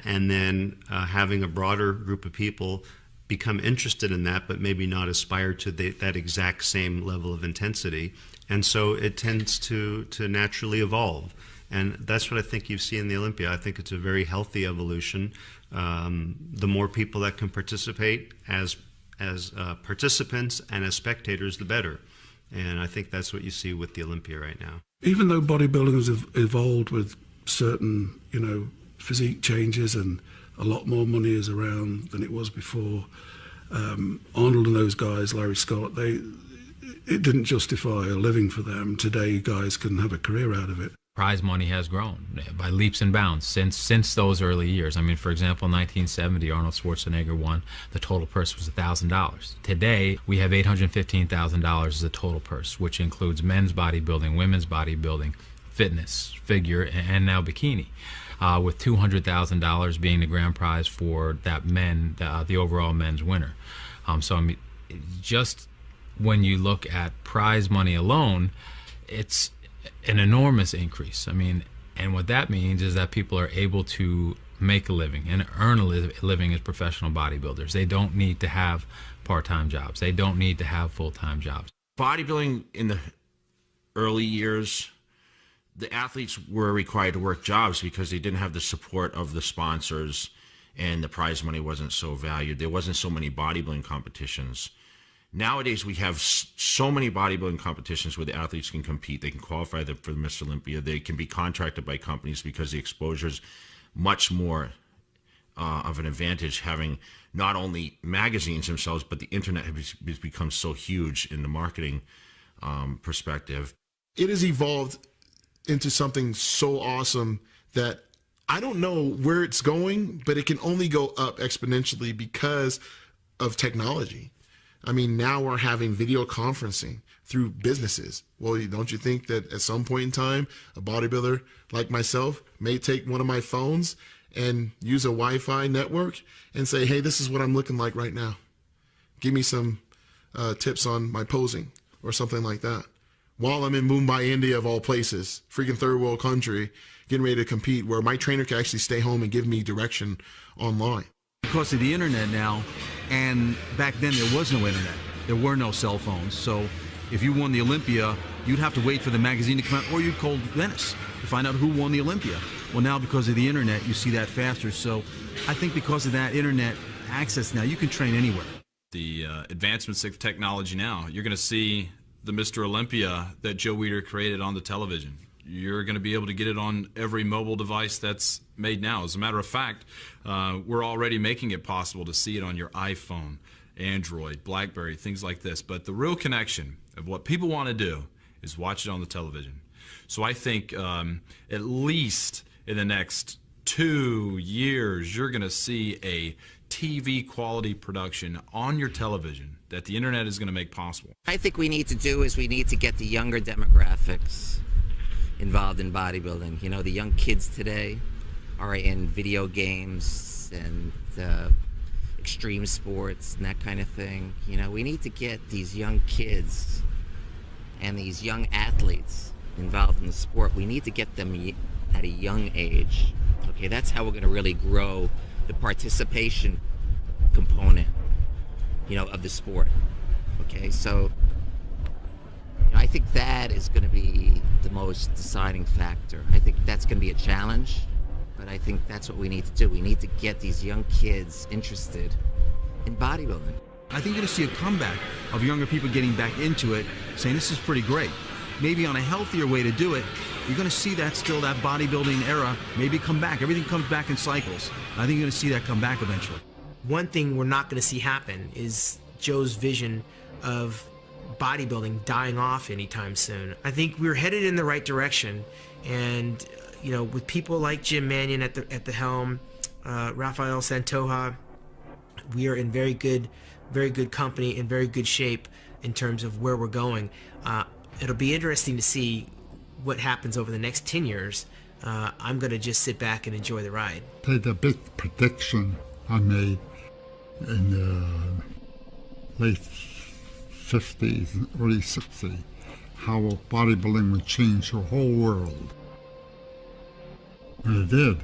and then having a broader group of people become interested in that, but maybe not aspire to that exact same level of intensity. And so it tends to naturally evolve. And that's what I think you see in the Olympia. I think it's a very healthy evolution. The more people that can participate as participants and as spectators, the better. And I think that's what you see with the Olympia right now. Even though bodybuilding has evolved with certain, physique changes and a lot more money is around than it was before, Arnold and those guys, Larry Scott, it didn't justify a living for them. Today, guys can have a career out of it. Prize money has grown by leaps and bounds since those early years. I mean, for example, in 1970, Arnold Schwarzenegger won. The total purse was $1,000. Today, we have $815,000 as a total purse, which includes men's bodybuilding, women's bodybuilding, fitness, figure, and now bikini, with $200,000 being the grand prize for that the overall men's winner. So I mean, just when you look at prize money alone, it's an enormous increase. I mean, and what that means is that people are able to make a living and earn a living as professional bodybuilders. They don't need to have part-time jobs. They don't need to have full-time jobs. Bodybuilding in the early years, the athletes were required to work jobs because they didn't have the support of the sponsors, and the prize money wasn't so valued. There wasn't so many bodybuilding competitions. Nowadays, we have so many bodybuilding competitions where the athletes can compete. They can qualify for the Mr. Olympia. They can be contracted by companies because the exposure is much more of an advantage, having not only magazines themselves, but the internet has become so huge in the marketing perspective. It has evolved into something so awesome that I don't know where it's going, but it can only go up exponentially because of technology. I mean, now we're having video conferencing through businesses. Well, don't you think that at some point in time, a bodybuilder like myself may take one of my phones and use a Wi-Fi network and say, hey, this is what I'm looking like right now. Give me some tips on my posing or something like that. While I'm in Mumbai, India, of all places, freaking third world country, getting ready to compete, where my trainer can actually stay home and give me direction online. Because of the internet now, and back then there was no internet. There were no cell phones. So if you won the Olympia, you'd have to wait for the magazine to come out, or you'd call Venice to find out who won the Olympia. Well, now because of the internet, you see that faster. So I think because of that internet access now, you can train anywhere. The advancements of technology now, you're going to see the Mr. Olympia that Joe Weider created on the television. You're going to be able to get it on every mobile device that's made now. As a matter of fact, we're already making it possible to see it on your iPhone, Android, BlackBerry, things like this. But the real connection of what people want to do is watch it on the television. So I think at least in the next 2 years, you're going to see a TV quality production on your television that the internet is going to make possible. I think we need to do is we need to get the younger demographics involved in bodybuilding. You know, the young kids today are in video games and extreme sports and that kind of thing. You know, we need to get these young kids and these young athletes involved in the sport. We need to get them at a young age. Okay, that's how we're going to really grow the participation component, you know, of the sport. Okay, so I think that is going to be the most deciding factor. I think that's going to be a challenge, but I think that's what we need to do. We need to get these young kids interested in bodybuilding. I think you're going to see a comeback of younger people getting back into it, saying this is pretty great. Maybe on a healthier way to do it, you're going to see that still, that bodybuilding era, maybe come back. Everything comes back in cycles. I think you're going to see that come back eventually. One thing we're not going to see happen is Joe's vision of bodybuilding dying off anytime soon. I think we're headed in the right direction, and you know, with people like Jim Mannion at the helm, Rafael Santoja, we are in very good company, in very good shape in terms of where we're going. It'll be interesting to see what happens over the next 10 years. I'm going to just sit back and enjoy the ride. The big prediction I made in the late 50s and early 60s, how bodybuilding would change the whole world. And it did.